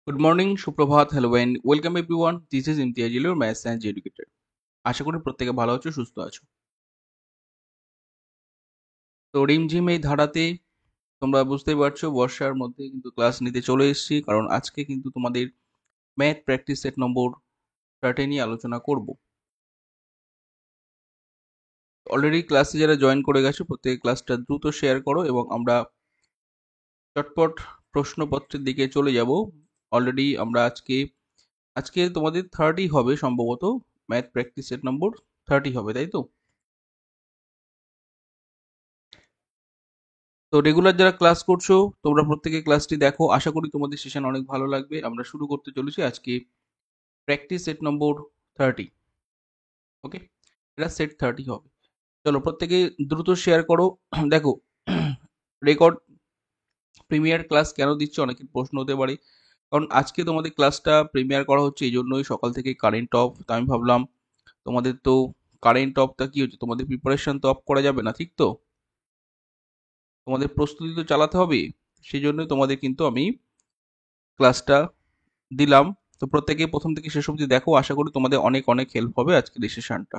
Good morning, সুপ্রভাত, hello and welcome everyone. This is Imtiaz, your maths science educator. আশা করি প্রত্যেকে ভালো আছো, সুস্থ আছো। তো রিমঝিম এই ধারাতে তোমরা বুঝতেই পারছো বর্ষার মধ্যে কিন্তু ক্লাস নিতে চলে এসেছি, কারণ আজকে কিন্তু তোমাদের ম্যাথ প্র্যাকটিস সেট নম্বর 13 নিয়ে আলোচনা করব। অলরেডি ক্লাসে যারা জয়েন করে গেছো প্রত্যেকে ক্লাসটা দ্রুত শেয়ার করো এবং আমরা চটপট প্রশ্নপত্রের দিকে চলে যাব। অলরেডি আমরা আজকে তোমাদের 30 হবে সম্ভবত, ম্যাথ প্র্যাকটিস সেট নম্বর 30 হবে, তাই তো? তো রেগুলার যারা ক্লাস করছো তোমরা প্রত্যেকে ক্লাসটি দেখো, আশা করি তোমাদের সেশন অনেক ভালো লাগবে। আমরা শুরু করতে চলেছি আজকে প্র্যাকটিস সেট নম্বর 30। ওকে, এটা সেট 30 হবে। চলো প্রত্যেকে দ্রুত শেয়ার করো। দেখো, রেকর্ড প্রিমিয়ার ক্লাস কেন দিচ্ছে অনেকের প্রশ্ন হতে পারে, কারণ আজকে তোমাদের ক্লাসটা প্রিমিয়ার করা হচ্ছে এই জন্যই, সকাল থেকে কারেন্ট অফ, তো আমি ভাবলাম তোমাদের তো কারেন্ট অফটা কি হচ্ছে, তোমাদের প্রিপারেশন তো অফ করা যাবে না, ঠিক তো? তোমাদের প্রস্তুতি তো চালাতে হবে, সেই জন্যই তোমাদের কিন্তু আমি ক্লাসটা দিলাম। তো প্রত্যেকে প্রথম থেকে শেষ অবধি দেখো, আশা করি তোমাদের অনেক অনেক হেল্প হবে আজকের এই সেশনটা।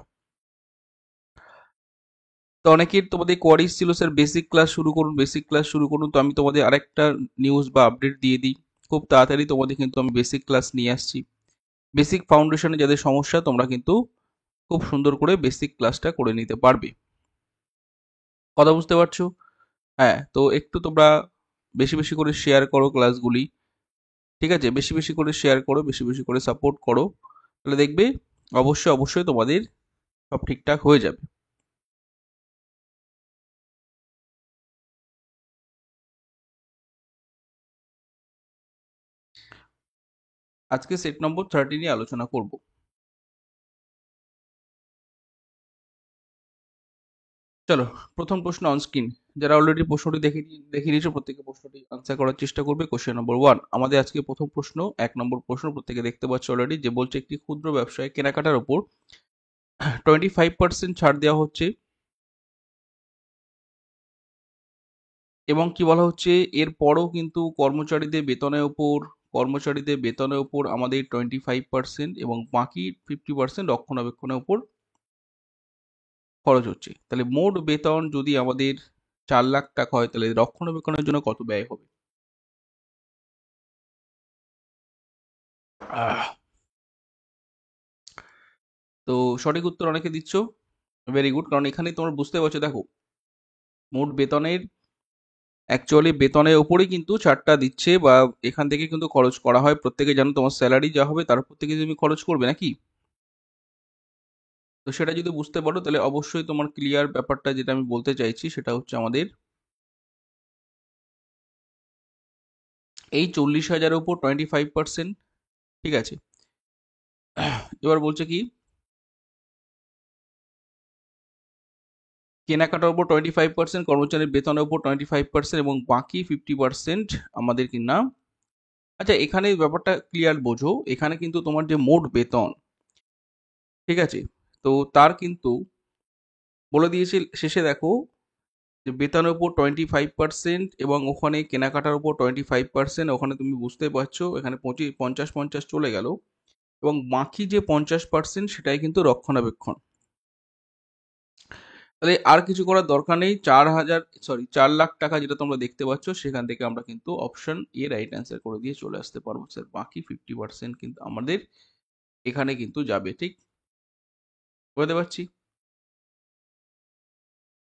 তো অনেকের তোমাদের কোয়ারিজ ছিল, স্যার বেসিক ক্লাস শুরু করুন, বেসিক ক্লাস শুরু করুন। তো আমি তোমাদের আরেকটা নিউজ বা আপডেট দিয়ে দিই, খুব তাড়াতাড়ি তোমাদের কিন্তু আমি বেসিক ক্লাস নিয়ে আসছি। বেসিক ফাউন্ডেশনে যাদের সমস্যা তোমরা কিন্তু খুব সুন্দর করে বেসিক ক্লাসটা করে নিতে পারবে। কথা বুঝতে পারছো? হ্যাঁ, তো একটু তোমরা বেশি বেশি করে শেয়ার করো ক্লাসগুলি, ঠিক আছে? বেশি বেশি করে শেয়ার করো, বেশি বেশি করে সাপোর্ট করো, তাহলে দেখবে অবশ্যই অবশ্যই তোমাদের সব ঠিকঠাক হয়ে যাবে। আজকে সেট নম্বর 30 নিয়ে আলোচনা করব। চলো, প্রথম প্রশ্ন অন স্ক্রিন। যারা অলরেডি প্রশ্নটি দেখে নিয়েছো প্রত্যেকে প্রশ্নটি আনসার করার চেষ্টা করবে। কোশ্চেন নম্বর 1, আমাদের আজকে প্রথম প্রশ্ন, 1 নম্বর প্রশ্ন প্রত্যেকে দেখতে পাচ্ছ অলরেডি, যে বলছে একটি ক্ষুদ্র ব্যবসায় কেনাকাটার উপর 25% ছাড় দেওয়া হচ্ছে, এবং কি বলা হচ্ছে এর পরও কিন্তু কর্মচারীদের বেতনের উপর আমাদের 25% এবং বাকি 50% রক্ষণাবেক্ষণের উপর খরচ হচ্ছে। তাহলে মোট বেতন যদি আমাদের 4 লাখ টাকা হয়, তাহলে রক্ষণাবেক্ষণের জন্য কত ব্যয় হবে? আহ, তো সঠিক উত্তর অনেকে দিচ্ছ, ভেরি গুড, কারণ এখানে তোমরা বুঝতে পারছো, দেখো মোট বেতনের অ্যাকচুয়ালি বেতনের উপরেই কিন্তু ছাড়টা দিচ্ছে, বা এখান থেকে কিন্তু খরচ করা হয়। প্রত্যেকে জানো তোমার স্যালারি যা হবে তার উপর থেকে তুমি খরচ করবে নাকি? তো সেটা যদি বুঝতে পারো তাহলে অবশ্যই তোমার ক্লিয়ার ব্যাপারটা, যেটা আমি বলতে চাইছি সেটা হচ্ছে আমাদের এই 40,000-এর উপর 25%, ঠিক আছে? এবার বলছে কি, কেনাকাটার উপর 25%, কর্মচারীর বেতনের উপর 25% এবং বাকি 50% আমাদের কি না। আচ্ছা, এখানে ব্যাপারটা ক্লিয়ার বোঝো, এখানে কিন্তু তোমার যে মোট বেতন, ঠিক আছে, তো তার কিন্তু বলে দিয়েছে শেষে, দেখো যে বেতনের উপর 25% এবং ওখানে কেনাকাটার উপর 25%, ওখানে তুমি বুঝতে পারছো এখানে 50-50 চলে গেল, এবং বাকি যে 50% সেটাই কিন্তু রক্ষণাবেক্ষণ। তাহলে আর কিছু করার দরকার নেই, 4 লাখ টাকা যেটা তোমরা দেখতে পাচ্ছ সেখান থেকে আমরা কিন্তু অপশন এ রাইট অ্যান্সার করে দিয়ে চলে আসতে পারবো, স্যার বাকি 50% কিন্তু আমাদের এখানে কিন্তু যাবে, ঠিক বুঝতে পারছি?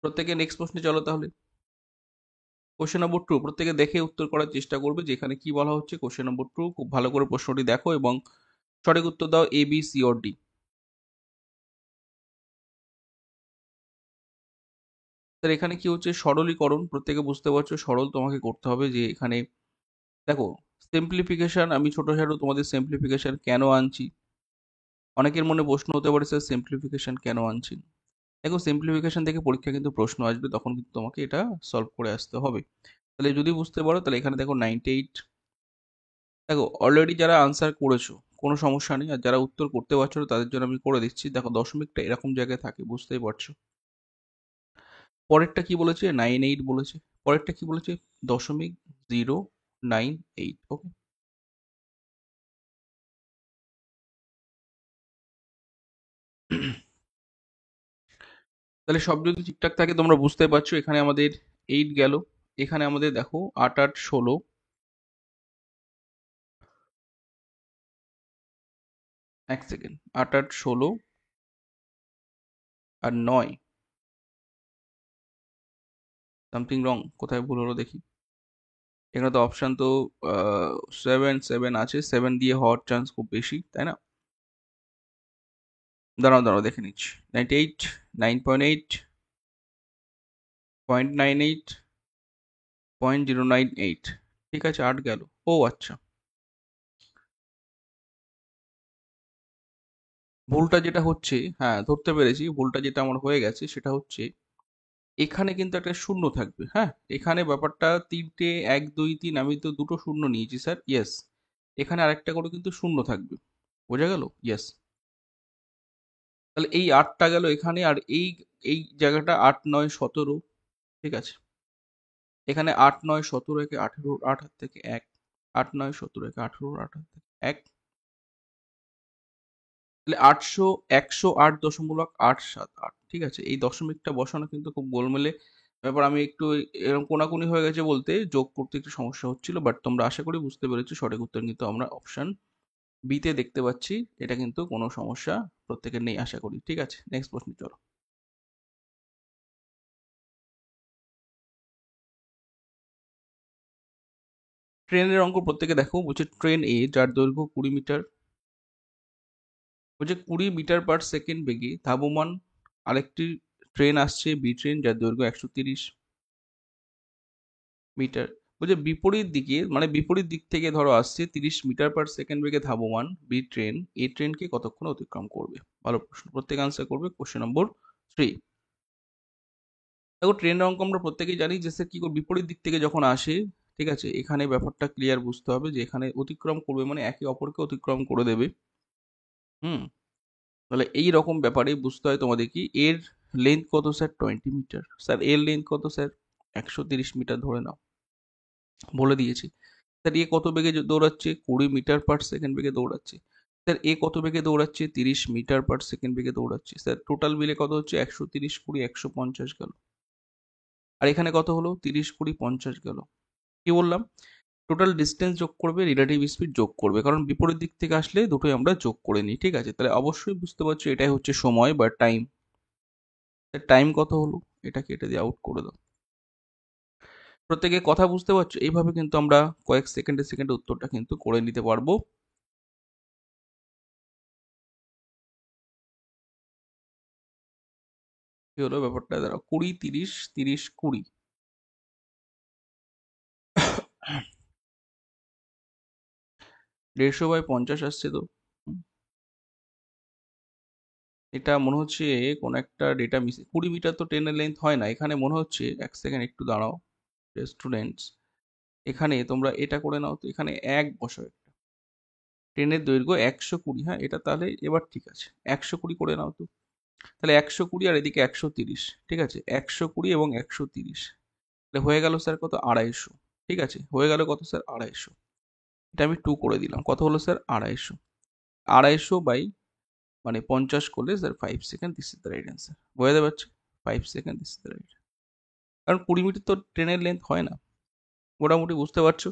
প্রত্যেকে নেক্সট প্রশ্নে চলো তাহলে। কোশ্চেন নম্বর 2, প্রত্যেকে দেখে উত্তর করার চেষ্টা করবে যে এখানে কি বলা হচ্ছে। কোশ্চেন নম্বর 2, খুব ভালো করে প্রশ্নটি দেখো এবং সঠিক উত্তর দাও, A B C or D. Sir এখানে কি হচ্ছে, সরলীকরণ, প্রত্যেকে বুঝতে পারছো সরল তোমাকে করতে হবে, যে এখানে দেখো সিম্পলিফিকেশন, আমি ছোটখাটো তোমাদের সিম্পলিফিকেশন কেন আনছি, অনেকের মনে প্রশ্ন হতে পারে স্যার সিম্পলিফিকেশন কেন আনছি। দেখো সিম্পলিফিকেশন থেকে পরীক্ষা কিন্তু প্রশ্ন আসবে, তখন কিন্তু তোমাকে এটা সলভ করে আসতে হবে। তাহলে যদি বুঝতে পারো তাহলে এখানে দেখো 98, দেখো অলরেডি যারা আনসার করেছো কোনো সমস্যা নেই, আর যারা উত্তর করতে পারছো না তাদের জন্য আমি করে দিচ্ছি। দেখো দশমিকটা এরকম জায়গায় থাকে, বুঝতেই পারছো। পরেরটা কি বলেছে, 98 বলেছে। পরেরটা কি বলেছে, 0.098। ওকে, তাহলে সব যদি ঠিকঠাক থাকে তোমরা বুঝতে পারছো, এখানে আমাদের 8 গেল, এখানে আমাদের দেখো 8 8 16, এক সেকেন্ড, 8 8 16 আর 9, সামথিং রং, কোথায় ভুল হলো দেখি। এখানে তো অপশন তো 7 7 আছে, 7 দিয়ে হওয়ার চান্স খুব বেশি, তাই না? দাঁড়াও দাঁড়াও দেখে নিচ্ছি। 98, 9.8, 0.98, 0.098, ঠিক আছে, 8 গেল। ও আচ্ছা, ভুলটা যেটা হচ্ছে, হ্যাঁ ধরতে পেরেছি, ভুলটা যেটা আমার হয়ে গেছে সেটা হচ্ছে এখানে কিন্তু একটা শূন্য থাকবে, হ্যাঁ এখানে ব্যাপারটা তিনটে, 1 2 3, আমি তো দুটো শূন্য নিয়েছি স্যার, ইয়েস, এখানে আরেকটা করে কিন্তু শূন্য থাকবে, বোঝা গেল, ইয়েস। তাহলে এই 8টা গেল এখানে, আর এই এই জায়গাটা 8 9 17, ঠিক আছে, এখানে 8 9 17 একে 18, 8 হাত থেকে 1, 8 9 17 একে 18, 8 হাত থেকে 1, তাহলে 800, 108.878, ঠিক আছে। এই দশমিকটা বসানো কিন্তু খুব গোলমেলে ব্যাপার, আমি একটু এরকম কোনাকুনি হয়ে গেছে বলতে, যোগ করতে একটু সমস্যা হচ্ছিল, বাট তোমরা আশা করি বুঝতে পেরেছো। সঠিক উত্তর কিন্তু আমরা অপশন বি তে দেখতে পাচ্ছি, এটা কিন্তু কোনো সমস্যা প্রত্যেকের নেই আশা করি, ঠিক আছে। নেক্সট প্রশ্ন চলো। ট্রেনের অঙ্ক প্রত্যেকে দেখো, বলছে ট্রেন এ যার দৈর্ঘ্য 20 মিটার, বলছে 20 মিটার/সেকেন্ড বেগে ধাবমান আরেকটি ট্রেন আসছে, বি ট্রেন, যার দৈর্ঘ্য 130 মিটার। বলছে বিপরীত দিকে, মানে বিপরীত দিক থেকে ধরো আসছে 30 মিটার/সেকেন্ড বেগে ধাবমান বি ট্রেন, এ ট্রেনকে কতক্ষণ অতিক্রম করবে? ভালো প্রশ্ন, প্রত্যেকে আনসার করবে। কোশ্চেন নম্বর 3, দেখো ট্রেনের অঙ্ক আমরা প্রত্যেকেই জানি যে স্যার কি করে, বিপরীত দিক থেকে যখন আসে, ঠিক আছে, এখানে ব্যাপারটা ক্লিয়ার বুঝতে হবে যে এখানে অতিক্রম করবে মানে একে অপরকে অতিক্রম করে দেবে। হুম, তাহলে এই রকম ব্যাপারে বুঝতে হয় তোমাদের কি এর লেন্থ কত স্যার? 20 মিটার। স্যার এর লেন্থ কত স্যার? 130 মিটার ধরে নাও, বলে দিয়েছি। স্যার এ কত বেগে দৌড়াচ্ছে? 20 মিটার/সেকেন্ড বেগে দৌড়াচ্ছে। স্যার এ কত বেগে দৌড়াচ্ছে? 30 মিটার/সেকেন্ড বেগে দৌড়াচ্ছে। স্যার টোটাল মিলে কত হচ্ছে? 130 20 150 গেল। আর এখানে কত হলো? 30 20 50 গেল। কি বললাম? টোটাল ডিস্টেন্স যোগ করবে, রিলেটিভ স্পিড যোগ করবে, কারণ বিপরীত দিক থেকে আসলে দুটোই আমরা যোগ করে নিই, ঠিক আছে। তাহলে অবশ্যই বুঝতে পারছো এটাই হচ্ছে সময় বা টাইম। টাইম কত হলো? এটা কেটে দিয়ে আউট করে দাও। প্রত্যেকে কথা বুঝতে পারছো? এইভাবে কিন্তু আমরা কয়েক সেকেন্ডে সেকেন্ডে উত্তরটা কিন্তু করে নিতে পারবো। কি হলো ব্যাপারটা? দাঁড়াও, 20 30, 30 20, 150/50 আসছে তো। হুম, এটা মনে হচ্ছে কোন একটা ডেটা মিস। 20 মিটার তো ট্রেনের লেন্থ হয় না এখানে, মনে হচ্ছে, এক সেকেন্ড একটু দাঁড়াও স্টুডেন্টস, এখানে তোমরা এটা করে নাও তো, এখানে এক বসাও, ট্রেনের দৈর্ঘ্য 120, হ্যাঁ এটা তাহলে এবার ঠিক আছে, 120 করে নাও তো। তাহলে 120 আর এদিকে 130, ঠিক আছে, 120 এবং 130, তাহলে হয়ে গেল স্যার কত? 250, ঠিক আছে, হয়ে গেল কত স্যার? 250। এটা আমি 2 করে দিলাম, কত হলো স্যার? 250। 250 বাই মানে 50 করলে sir 5 second, this is the right answer. বোঝাতে পারছি? 5 second, this is the right. কারণ 20 মিটার তো ট্রেনের লেন্থ হয় না, মোটামুটি বুঝতে পারছো।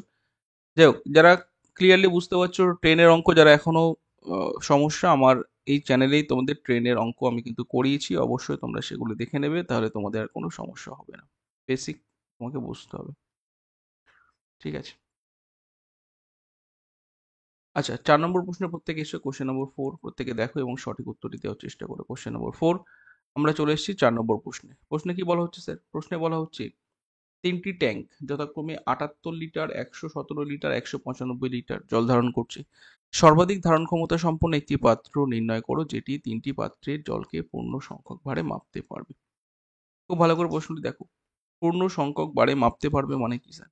যাই হোক, যারা ক্লিয়ারলি বুঝতে পারছো ট্রেনের অঙ্ক, যারা এখনো সমস্যা, আমার এই চ্যানেলেই তোমাদের ট্রেনের অঙ্ক আমি কিন্তু করিয়েছি, অবশ্যই তোমরা সেগুলো দেখে নেবে, তাহলে তোমাদের আর কোনো সমস্যা হবে না। বেসিক তোমাকে বুঝতে হবে, ঠিক আছে। আচ্ছা, 4 নম্বর প্রশ্নে প্রত্যেকে এসে কোশ্চেন নম্বর 4 প্রত্যেকে দেখো এবং সঠিক উত্তরটি দেওয়ার চেষ্টা করো। কোশ্চেন নম্বর 4, আমরা চলে এসেছি 4 নম্বর প্রশ্নে। প্রশ্নে কি বলা হচ্ছে স্যার? প্রশ্নে বলা হচ্ছে তিনটি ট্যাঙ্ক যথাক্রমে 78 লিটার, 117 লিটার, 195 লিটার জল ধারণ করছে। সর্বাধিক ধারণ ক্ষমতা সম্পন্ন একটি পাত্র নির্ণয় করো যেটি তিনটি পাত্রের জলকে পূর্ণ সংখ্যক ভারে মাপতে পারবে। খুব ভালো করে প্রশ্নটি দেখো, পূর্ণ সংখ্যক বারে মাপতে পারবে মানে কি স্যার?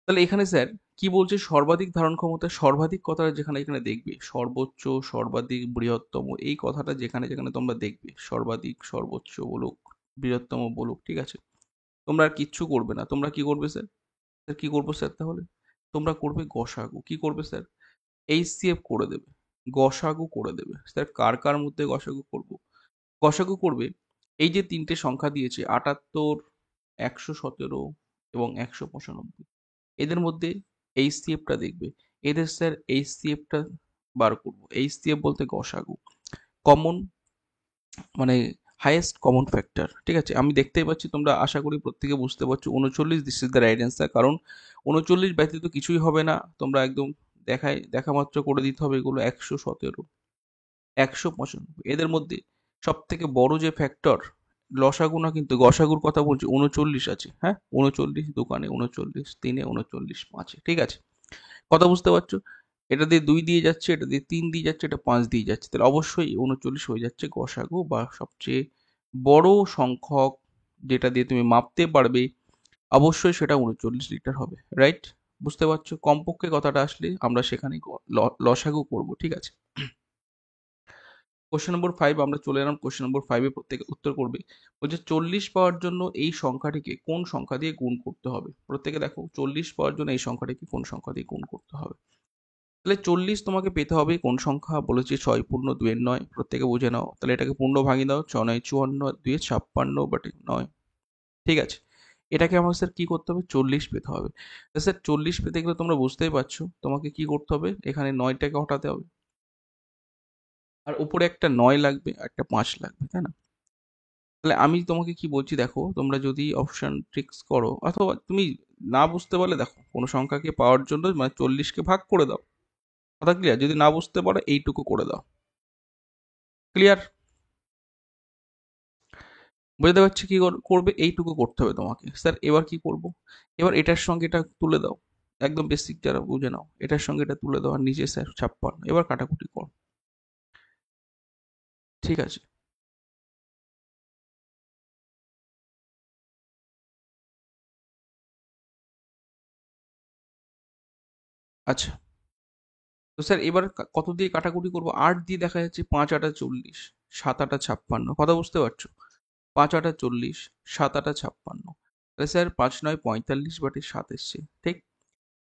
তাহলে এখানে স্যার কি বলছে? সর্বাধিক ধারণ ক্ষমতা, সর্বাধিক কথাটা যেখানে এখানে দেখবে, সর্বোচ্চ, সর্বাধিক, বৃহত্তম, এই কথাটা যেখানে যেখানে তোমরা দেখবে, সর্বাধিক, সর্বোচ্চ বলুক, বৃহত্তম বলুক, ঠিক আছে, তোমরা আর কিচ্ছু করবে না। তোমরা কি করবে স্যার? স্যার কি করবো স্যার তাহলে? তোমরা করবে গসাগু। কি করবে স্যার? এইচসিএফ করে দেবে। গসাগু করে দেবে। স্যার কার কার মধ্যে গসাগু করব? গসাগু করবে এই যে তিনটে সংখ্যা দিয়েছে 78, 117 এবং 195, এদের মধ্যে এইচসিএফটা দেখবে। এদের স্যার এইচসিএফটা বার করব। এইচসিএফ বলতে গসাগু, কমন মানে হাইয়েস্ট কমন ফ্যাক্টর। ঠিক আছে, আমি দেখতেই পাচ্ছি তোমরা আশা করি প্রত্যেকে বুঝতে পারছো 39 this is the right answer. কারণ 39 ব্যতীত কিছুই হবে না, তোমরা একদম দেখা মাত্র করে দিতে হবে এগুলো। 117, 195, এদের মধ্যে সব থেকে বড় যে ফ্যাক্টর লসাগু না কিন্তু গসাগুর কথা বলছি, 39 আছে। হ্যাঁ, 39 দোকানে, 39 তিনে, 39 পাঁচে। ঠিক আছে, কথা বুঝতে পারছো? এটা দিয়ে 2 দিয়ে যাচ্ছে, এটা দিয়ে 3 দিয়ে যাচ্ছে, এটা 5 দিয়ে যাচ্ছে, তাহলে অবশ্যই 39 হয়ে যাচ্ছে গসাগু, বা সবচেয়ে বড় সংখ্যক যেটা দিয়ে তুমি মাপতে পারবে অবশ্যই সেটা 39 লিটার হবে। রাইট? বুঝতে পারছো? কমপক্ষে কথাটা আসলে আমরা সেখানে লসাগু করব। ঠিক আছে, কোশ্চেন নম্বর 5 আমরা চলে এলাম। কোশ্চেন নম্বর 5 এ প্রত্যেকে উত্তর করবে। বলছে 40 পাওয়ার জন্য এই সংখ্যাটিকে কোন সংখ্যা দিয়ে গুণ করতে হবে? প্রত্যেকে দেখো 40 পাওয়ার জন্য এই সংখ্যাটিকে কোন সংখ্যা দিয়ে গুণ করতে হবে? তাহলে 40 তোমাকে পেতে হবে কোন সংখ্যা? বলেছে 6 পূর্ণ 2 এর 9। প্রত্যেকে বুঝে নাও। তাহলে এটাকে পূর্ণ ভাঙিয়ে দাও। 6 9 54, 2 56 বাটে 9। ঠিক আছে, এটাকে আমার স্যার কি করতে হবে? 40 পেতে হবে। স্যার 40 পেতে গেলে তোমরা বুঝতেই পারছো তোমাকে কি করতে হবে, এখানে 9টাকে হটাতে হবে, আর উপরে একটা 9 লাগবে, একটা 5 লাগবে, তাই না? তাহলে আমি তোমাকে কি বলছি দেখো, তোমরা যদি অপশন ট্রিক্স করো অথবা তুমি না বুঝতে পারলে দেখো কোনো সংখ্যাকে পাওয়ার জন্য মানে 40কে ভাগ করে দাও। কথা ক্লিয়ার? যদি না বুঝতে পারো এইটুকু করে দাও। ক্লিয়ার? বুঝতে পারছি কি করবে? এইটুকু করতে হবে তোমাকে। স্যার এবার কি করব? এবার এটার সঙ্গে এটা তুলে দাও। একদম বেসিক যারা বুঝে নাও, এটার সঙ্গে এটা তুলে দাও, আর নিচে স্যার 56। এবার কাটাকুটি কর। ঠিক আছে, আচ্ছা। তো স্যার এবার কত দিয়ে কাটাকুটি করবো? 8 দিয়ে দেখা যাচ্ছে 5 8 40, 7 8 56। কথা বুঝতে পারছো? 5 8 40, 7 8 56। তাহলে স্যার 5 9 45 বাটে 7 এসছে। ঠিক,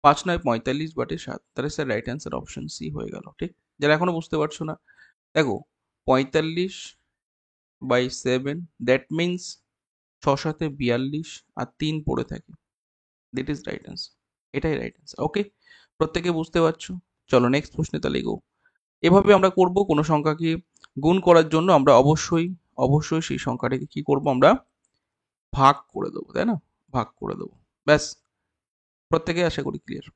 5 9 45 বাটে 7। তাহলে sir right answer option C হয়ে গেল। ঠিক, যারা এখনো বুঝতে পারছো না দেখো, 45 বাই 7, দ্যাট মিনস 6 সাথে 42 আর 3 পড়ে থাকে। That is right answer. এটাই রাইট অ্যান্সার। ওকে, প্রত্যেকে বুঝতে পারছো? চলো নেক্সট প্রশ্নে তাহলে গো। এভাবে আমরা করব কোনো সংখ্যাকে গুণ করার জন্য আমরা অবশ্যই সেই সংখ্যাটাকে কি করব, আমরা ভাগ করে দেবো, তাই না? ভাগ করে দেবো, ব্যাস। প্রত্যেকে আশা করি ক্লিয়ার।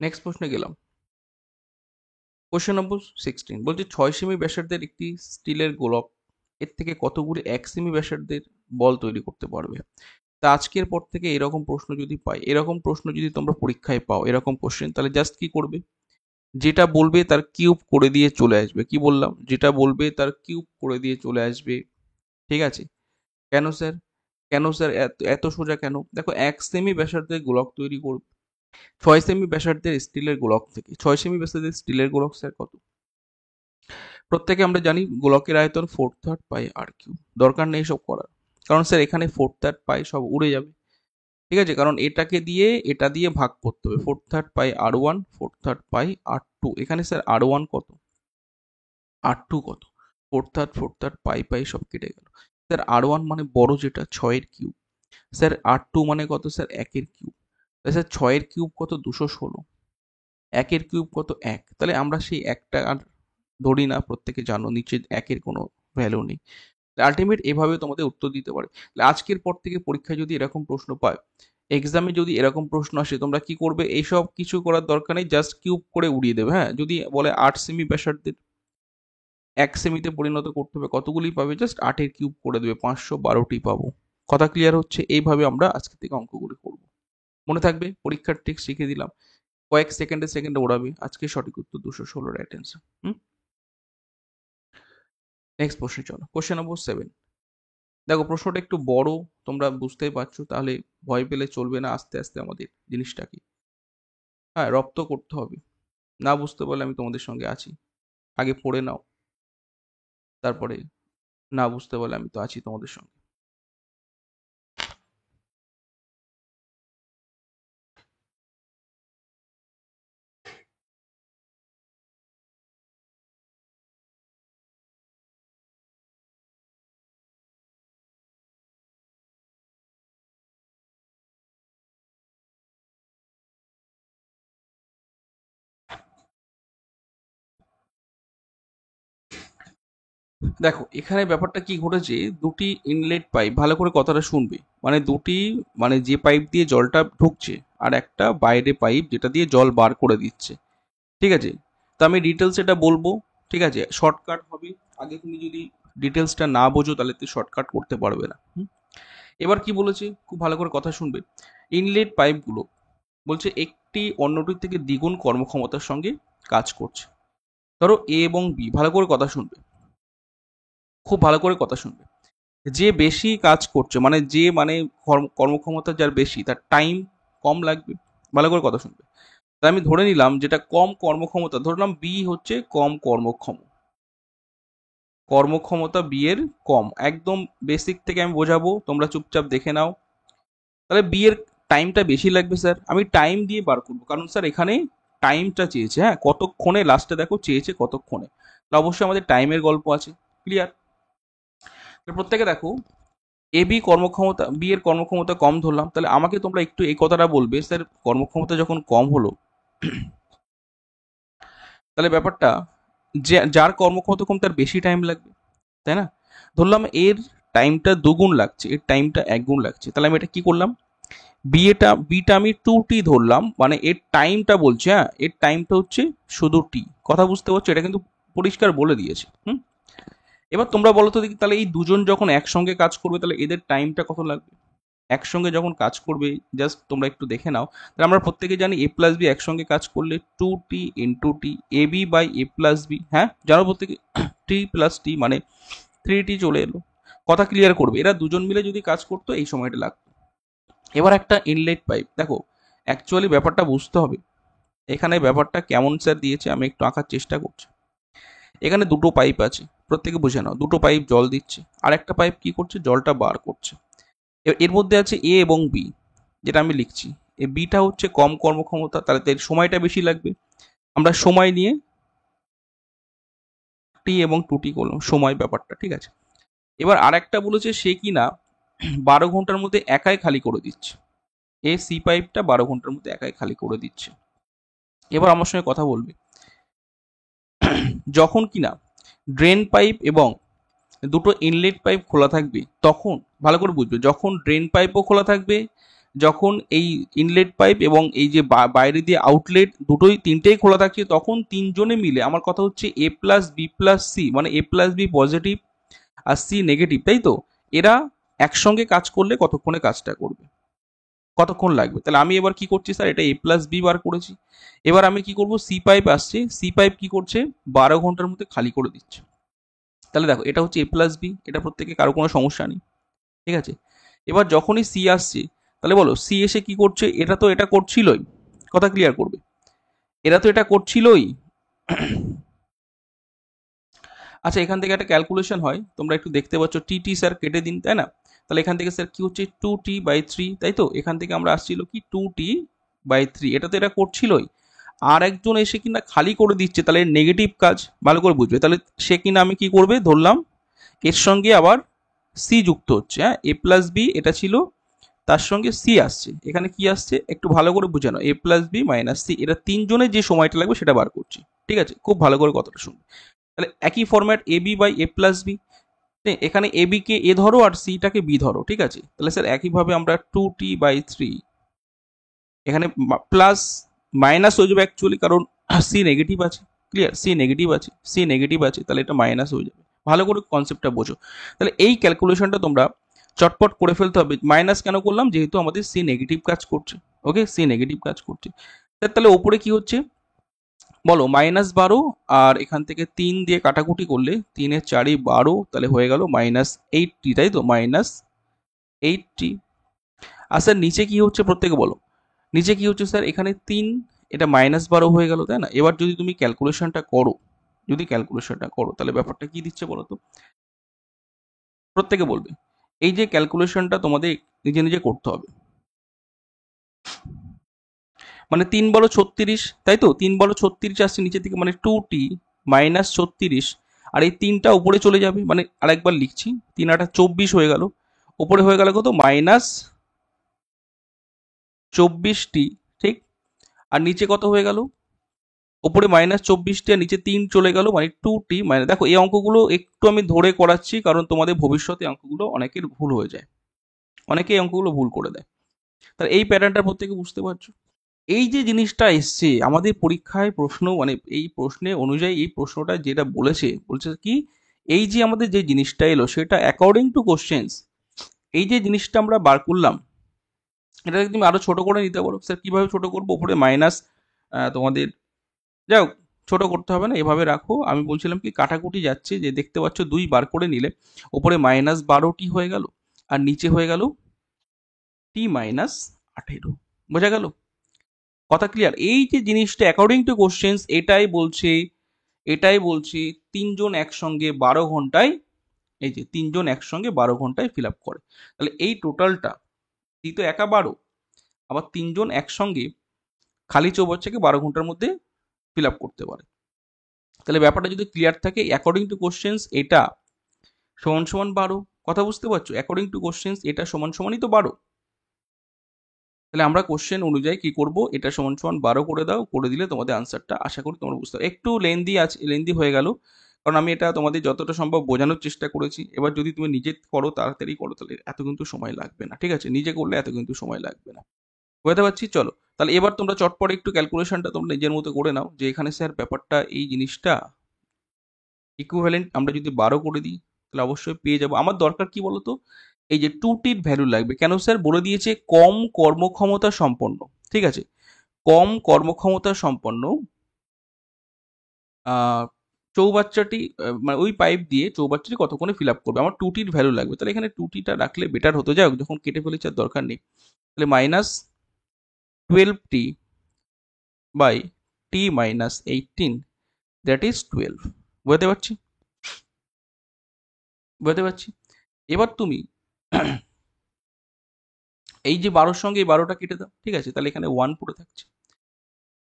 নেক্সট প্রশ্নে গেলাম। কোশ্চেন নম্বর 16 বলছে 6 সেমি ব্যাসার্ধের একটি স্টিলের গোলক এর থেকে কতগুলি 1 সেমি ব্যাসার্ধের বল তৈরি করতে পারবে? তা আজকের পর থেকে এরকম প্রশ্ন যদি পাই, এরকম প্রশ্ন যদি তোমরা পরীক্ষায় পাও এরকম কোশ্চেন, তাহলে জাস্ট কি করবে? যেটা বলবে তার কিউব করে দিয়ে চলে আসবে। কি বললাম? যেটা বলবে তার কিউব করে দিয়ে চলে আসবে। ঠিক আছে, কেন স্যার? কেন স্যার এত এত সোজা কেন? দেখো 1 সেমি ব্যাসার্ধের গোলক তৈরি করবে 6 সেমি ব্যাসার্ধের স্টিলের গোলক থেকে। 6 সেমি ব্যাসার্ধের স্টিলের গোলক স্যার কত? প্রত্যেকে আমরা জানি গোলকের আয়তন 4/3 পাই আর কিউব। দরকার নেই সব করার, কারণ স্যার এখানে 4/3 পাই সব উড়ে যাবে। ঠিক আছে, কারণ এটাকে দিয়ে এটা দিয়ে ভাগ করতে হবে। 4/3 পাই R1, 4/3 পাই R2। এখানে স্যার R1 কত, R2 কত? 4/3 পাই পাই সব কেটে গেল। স্যার R1 মানে বড় যেটা 6-এর কিউব। স্যার R2 মানে কত স্যার? 1-এর কিউব। স্যার 6-এর কিউব কত? 216। 1-এর কিউব কত? 1। তাহলে আমরা সেই একটা আর ধরি না, প্রত্যেকে জানো নিচে 1-এর কোনো ভ্যালু নেই। আলটিমেট এভাবে তোমাদের উত্তর দিতে পারে। আজকের পর থেকে পরীক্ষায় যদি এরকম প্রশ্ন পায়, এক্সামে যদি এরকম প্রশ্ন আসে, তোমরা কি করবে? এইসব কিছু করার দরকার নেই, জাস্ট কিউব করে উড়িয়ে দেবে। হ্যাঁ, যদি বলে 8 সেমি ব্যাসার্ধের 1 সেমিতে পরিণত করতে হবে, কতগুলি পাবে? জাস্ট 8-এর কিউব করে দেবে, 512টি পাবো। কথা ক্লিয়ার হচ্ছে? এইভাবে আমরা আজকে থেকে অঙ্কগুলি করবো। মনে থাকবে, পরীক্ষার ট্রিক শিখে দিলাম, কয়েক সেকেন্ডে ওড়াবে। আজকে সঠিক উত্তর 216 রাইট অ্যান্সার। নেক্সট প্রশ্নে চলো। Question number 7। দেখো প্রশ্নটা একটু বড়, তোমরা বুঝতেই পারছো, তাহলে ভয় পেলে চলবে না। আস্তে আস্তে আমাদের জিনিসটাকে হ্যাঁ রপ্ত করতে হবে। না বুঝতে পারলে আমি তোমাদের সঙ্গে আছি, আগে পড়ে নাও, তারপরে না বুঝতে পারলে আমি তো আছি তোমাদের সঙ্গে। দেখো এখানে ব্যাপারটা কি ঘটেছে, দুটি ইনলেট পাইপ, ভালো করে কথাটা শুনবে, মানে দুটি, মানে যে পাইপ দিয়ে জলটা ঢুকছে আর একটা বাইরে পাইপ যেটা দিয়ে জল বার করে দিচ্ছে, ঠিক আছে? তো আমি ডিটেলস এটা বলবো, ঠিক আছে? শর্টকাট হবে। আগে তুমি যদি ডিটেলসটা না বোঝো তাহলে তুই শর্টকাট করতে পারবে না। এবার কি বলেছে, খুব ভালো করে কথা শুনবে। ইনলেট পাইপগুলো বলছে একটি অন্যটির থেকে দ্বিগুণ কর্মক্ষমতার সঙ্গে কাজ করছে। ধরো এ এবং বি, ভালো করে কথা শুনবে, খুব ভালো করে কথা শুনবে। যে বেশি কাজ করছে, মানে যে মানে কর্মক্ষমতা যার বেশি, তার টাইম কম লাগবে। ভালো করে কথা শুনবে। তাই আমি ধরে নিলাম যেটা কম কর্মক্ষমতা, ধরলাম বি হচ্ছে কম কর্মক্ষম, কর্মক্ষমতা বি এর কম, একদম বেসিক থেকে আমি বোঝাবো, তোমরা চুপচাপ দেখে নাও। তাহলে বি এর টাইমটা বেশি লাগবে স্যার, আমি টাইম দিয়ে বার করবো, কারণ স্যার এখানে টাইমটা চেয়েছে, হ্যাঁ কতক্ষণে, লাস্টে দেখো চেয়েছে কতক্ষণে, তো অবশ্যই আমাদের টাইমের গল্প আছে। ক্লিয়ার? প্রত্যেকে দেখো, এ বি কর্মক্ষমতা, বি এর কর্মক্ষমতা কম ধরলাম, তাহলে আমাকে তোমরা একটু এই কথাটা বলবে, স্যার কর্মক্ষমতা যখন কম হলো, তাহলে ব্যাপারটা, যে যার কর্মক্ষমতা কম তার বেশি টাইম লাগবে, তাই না? ধরলাম এর টাইমটা দুগুণ লাগছে, এর টাইমটা এক গুণ লাগছে, তাহলে আমি এটা কি করলাম, বিটা আমি 2t ধরলাম, মানে এর টাইমটা বলছে, হ্যাঁ এর টাইমটা হচ্ছে শুধু টি, কথা বুঝতে পারছো? এটা কিন্তু পরিষ্কার বলে দিয়েছে। এবার তোমরা বলো তো দেখি, তাহলে এই দুজন যখন একসঙ্গে কাজ করবে তাহলে এদের টাইমটা কত লাগবে? একসঙ্গে যখন কাজ করবে, জাস্ট তোমরা একটু দেখে নাও, তাহলে আমরা প্রত্যেকে জানি এ প্লাস বি একসঙ্গে কাজ করলে 2t * A B by A plus B, হ্যাঁ জানো প্রত্যেকে, টি প্লাস টি মানে 3t চলে এলো। কথা ক্লিয়ার করবে, এরা দুজন মিলে যদি কাজ করতো এই সময়টা লাগতো। এবার একটা ইনলেট পাইপ, দেখো অ্যাকচুয়ালি ব্যাপারটা বুঝতে হবে, এখানে ব্যাপারটা কেমন স্যার দিয়েছে আমি একটু আঁকার চেষ্টা করছি। এখানে দুটো পাইপ আছে, প্রত্যেকে বুঝে নাও, দুটো পাইপ জল দিচ্ছে, আর একটা পাইপ কি করছে, জলটা বার করছে। এর মধ্যে আছে এ এবং বি, যেটা আমি লিখছি, এই বিটা হচ্ছে কম কর্মক্ষমতা, তাহলে এর সময়টা বেশি লাগবে। আমরা সময় নিয়ে টি এবং 2t করলাম, সময় ব্যাপারটা, ঠিক আছে? এবার আর একটা বলেছে সে কিনা 12 ঘন্টার মধ্যে একাই খালি করে দিচ্ছে, এ সি পাইপটা 12 ঘন্টার মধ্যে একাই খালি করে দিচ্ছে। এবার আমার সঙ্গে কথা বলবে, যখন কিনা ড্রেন পাইপ এবং দুটো ইনলেট পাইপ খোলা থাকবে, তখন ভালো করে বুঝবে, যখন ড্রেন পাইপও খোলা থাকবে, যখন এই ইনলেট পাইপ এবং এই যে বাইরে দিয়ে আউটলেট দুটোই তিনটেই খোলা থাকছে, তখন তিনজনে মিলে, আমার কথা হচ্ছে এ প্লাস বি প্লাস সি, মানে এ প্লাস বি পজিটিভ আর সি নেগেটিভ, তাই তো? এরা একসঙ্গে কাজ করলে কতক্ষণে কাজটা করবে, কতক্ষণ লাগবে? তাহলে আমি এবার কি করছি স্যার, এটা এ প্লাস বি বার করেছি। এবার আমি কি করব, সি পাইপ আসছে, সি পাইপ কি করছে, 12 ঘন্টার মধ্যে খালি করে দিচ্ছে। তাহলে দেখো এটা হচ্ছে এ প্লাস বি, এটা প্রত্যেকে, কারো কোনো সমস্যা নেই, ঠিক আছে? এবার যখনই সি আসছে, তাহলে বলো সি এসে কি করছে, এটা তো এটা করছিলই, কথা ক্লিয়ার করবে, এরা তো এটা করছিলই। আচ্ছা এখান থেকে একটা ক্যালকুলেশন হয়, তোমরা একটু দেখতে পাচ্ছ, টি স্যার কেটে দিন, তাই না? তাহলে এখান থেকে স্যার কি হচ্ছে, 2t/3, তাই তো? এখান থেকে আমরা আসছিল কি 2t/3, এটা তো এটা করছিলই, আর একজন এসে কিনা খালি করে দিচ্ছে, তাহলে নেগেটিভ কাজ, ভালো করে বুঝবে। তাহলে সে কিনা আমি কি করবে ধরলাম, এর সঙ্গে আবার সি যুক্ত হচ্ছে, হ্যাঁ এ প্লাস বি এটা ছিল, তার সঙ্গে সি আসছে, এখানে কি আসছে একটু ভালো করে বুঝে নাও, এ প্লাস বি মাইনাস সি, এটা তিনজনের যে সময়টা লাগবে সেটা বার করছি, ঠিক আছে? খুব ভালো করে কথাটা শুনুন। তাহলে একই format A B by A plus B, এখানে এ বি কে এ ধরো আর সিটাকে বি ধরো, ঠিক আছে? তাহলে স্যার একইভাবে আমরা 2t/3, এখানে প্লাস মাইনাস হয়ে যাবে অ্যাকচুয়ালি, কারণ সি নেগেটিভ আছে, ক্লিয়ার? সি নেগেটিভ আছে, সি নেগেটিভ আছে, তাহলে এটা মাইনাস হয়ে যাবে। ভালো করে কনসেপ্টটা বোঝো। তাহলে এই ক্যালকুলেশনটা তোমরা চটপট করে ফেলতে হবে। মাইনাস কেন করলাম, যেহেতু আমাদের সি নেগেটিভ কাজ করছে, ওকে সি নেগেটিভ কাজ করছে। তাহলে ওপরে কি হচ্ছে বলো, -12, আর এখান থেকে 3 দিয়ে কাটাকুটি করলে 3 × 4 = 12, তাহলে হয়ে গেল -8t, তাই তো? -8t। আর স্যার নিচে কি হচ্ছে প্রত্যেকে বলো, নিচে কি হচ্ছে স্যার, এখানে 3, এটা -12 হয়ে গেল, তাই না? এবার যদি তুমি ক্যালকুলেশনটা করো, যদি ক্যালকুলেশনটা করো তাহলে ব্যাপারটা কি দিচ্ছে বলো তো, প্রত্যেকে বলবে। এই যে ক্যালকুলেশনটা তোমাদের নিজে নিজে করতে হবে, মানে 3 × 36, তাই তো? 3 × 36 আসছে নিচে থেকে, মানে 2t - 36, আর এই 3টা উপরে চলে যাবে, মানে আরেকবার লিখছি, 3 × 8 = 24 হয়ে গেল, উপরে হয়ে গেল কত, -24t, ঠিক? আর নিচে কত হয়ে গেল, ওপরে -24টা, নিচে 3 চলে গেল, মানে 2t মানে দেখো এই অঙ্কগুলো একটু আমি ধরে করাচ্ছি কারণ তোমাদের ভবিষ্যতে অঙ্কগুলো অনেকের ভুল হয়ে যায়, অনেকে এই অঙ্কগুলো ভুল করে দেয়। তাহলে এই প্যাটার্নটা প্রত্যেকে বুঝতে পারছো। এই যে জিনিসটা এসছে আমাদের পরীক্ষায় প্রশ্ন, মানে এই প্রশ্নে অনুযায়ী এই প্রশ্নটা যেটা বলছে কি, এই যে আমাদের যে জিনিসটা এলো সেটা অ্যাকর্ডিং টু কোশ্চেন্স, এই যে জিনিসটা আমরা বার করলাম এটাকে তুমি আরো ছোট করে নিতে পারো। স্যার কিভাবে ছোট করবো? উপরে মাইনাস তোমাদের, যাই হোক ছোট করতে হবে না, এভাবে রাখো। আমি বলছিলাম কি কাটাকুটি যাচ্ছে, যে দেখতে পাচ্ছ 2 বার করে নিলে ওপরে -12t হয়ে গেল আর নিচে হয়ে গেল t-18। বোঝা গেল? কথা ক্লিয়ার? এই যে জিনিসটা অ্যাকর্ডিং টু কোশ্চেন্স এটাই বলছে 3 জন একসঙ্গে 12 ঘন্টায়, এই যে 3 জন একসঙ্গে 12 ঘন্টায় ফিল আপ করে। তাহলে এই টোটালটা তো একা 12, আবার 3 জন একসঙ্গে খালি চৌবাচ্চাকে 12 ঘন্টার মধ্যে ফিল আপ করতে পারে। তাহলে ব্যাপারটা যদি ক্লিয়ার থাকে, অ্যাকর্ডিং টু কোশ্চেন্স এটা সমান সমান 12। কথা বুঝতে পারছো? অ্যাকর্ডিং টু কোশ্চেন্স এটা সমান সমানই তো 12। তাহলে আমরা কোশ্চেন অনুযায়ী কি করব, এটা সমান সমান 12 করে দাও, করে দিলে তোমাদের আনসারটা আশা করি তোমরা বুঝতে পারো। একটু লেন্দি হয়ে গেল, কারণ আমি এটা তোমাদের যতটা সম্ভব বোঝানোর চেষ্টা করেছি। এবার যদি তুমি নিজে করো, তাড়াতাড়ি করো, তাহলে এত কিন্তু সময় লাগবে না, ঠিক আছে? নিজে করলে এত কিন্তু সময় লাগবে না। বুঝতে পারছি? চলো তাহলে এবার তোমরা চটপট একটু ক্যালকুলেশনটা তোমরা নিজের মতো করে নাও, যে এখানে স্যার ব্যাপারটা এই জিনিসটা ইকুইভ্যালেন্ট আমরা যদি 12 করে দিই তাহলে অবশ্যই পেয়ে যাবো। আমার দরকার কি বলতো, এই যে 2টির ভ্যালু লাগবে। কেন স্যার? বলে দিয়েছে কম কর্মক্ষমতা সম্পন্ন, ঠিক আছে? কম কর্মক্ষমতা সম্পন্ন চৌবাচ্চাটি, মানে ওই পাইপ দিয়ে চৌবাচ্চাটি কতক্ষণে ফিল আপ করবে, আমার 2টির ভ্যালু লাগবে। তাহলে এখানে 2টিটা রাখলে বেটার হতো। যাই হোক, যখন কেটে ফেলেছে আর দরকার নেই। তাহলে -12t by t-18, that is 12। বুঝতে পারছি? বুঝতে পারছি? এবার তুমি এই যে 12-র সঙ্গে এই 12টা কেটে দাও, ঠিক আছে? তাহলে এখানে 1 পড়ে থাকছে,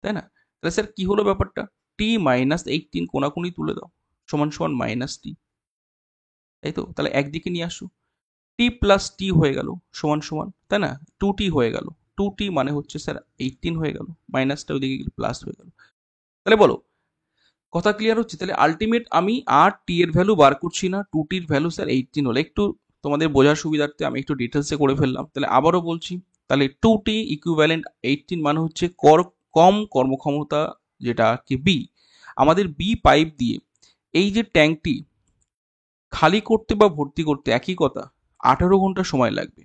তাই না? তাহলে স্যার কি হলো ব্যাপারটা, t-18 কোনাকুনি তুলে দাও, সমান সমান -t, তাই তো? তাহলে একদিকে নিয়ে আসো, টি প্লাস টি হয়ে গেল সমান সমান, তাই না? 2t হয়ে গেল, 2t মানে হচ্ছে স্যার 18 হয়ে গেল, মাইনাসটা ওইদিকে গেলে প্লাস হয়ে গেল। তাহলে বলো, কথা ক্লিয়ার হচ্ছে? তাহলে আলটিমেট আমি আর টি এর ভ্যালু বার করছি না, 2tর ভ্যালু স্যার 18 হলো। একটু তোমাদের বোঝার সুবিধার্থে আমি একটু ডিটেলসে করে ফেললাম। তাহলে আবারও বলছি, তাহলে 2t ইকুইভ্যালেন্ট 18 মানে হচ্ছে কম কর্মক্ষমতা, যেটা কি বি। আমাদের বি পাইপ দিয়ে এই যে ট্যাঙ্কটি খালি করতে বা ভর্তি করতে একই কথা, 18 ঘন্টা সময় লাগবে।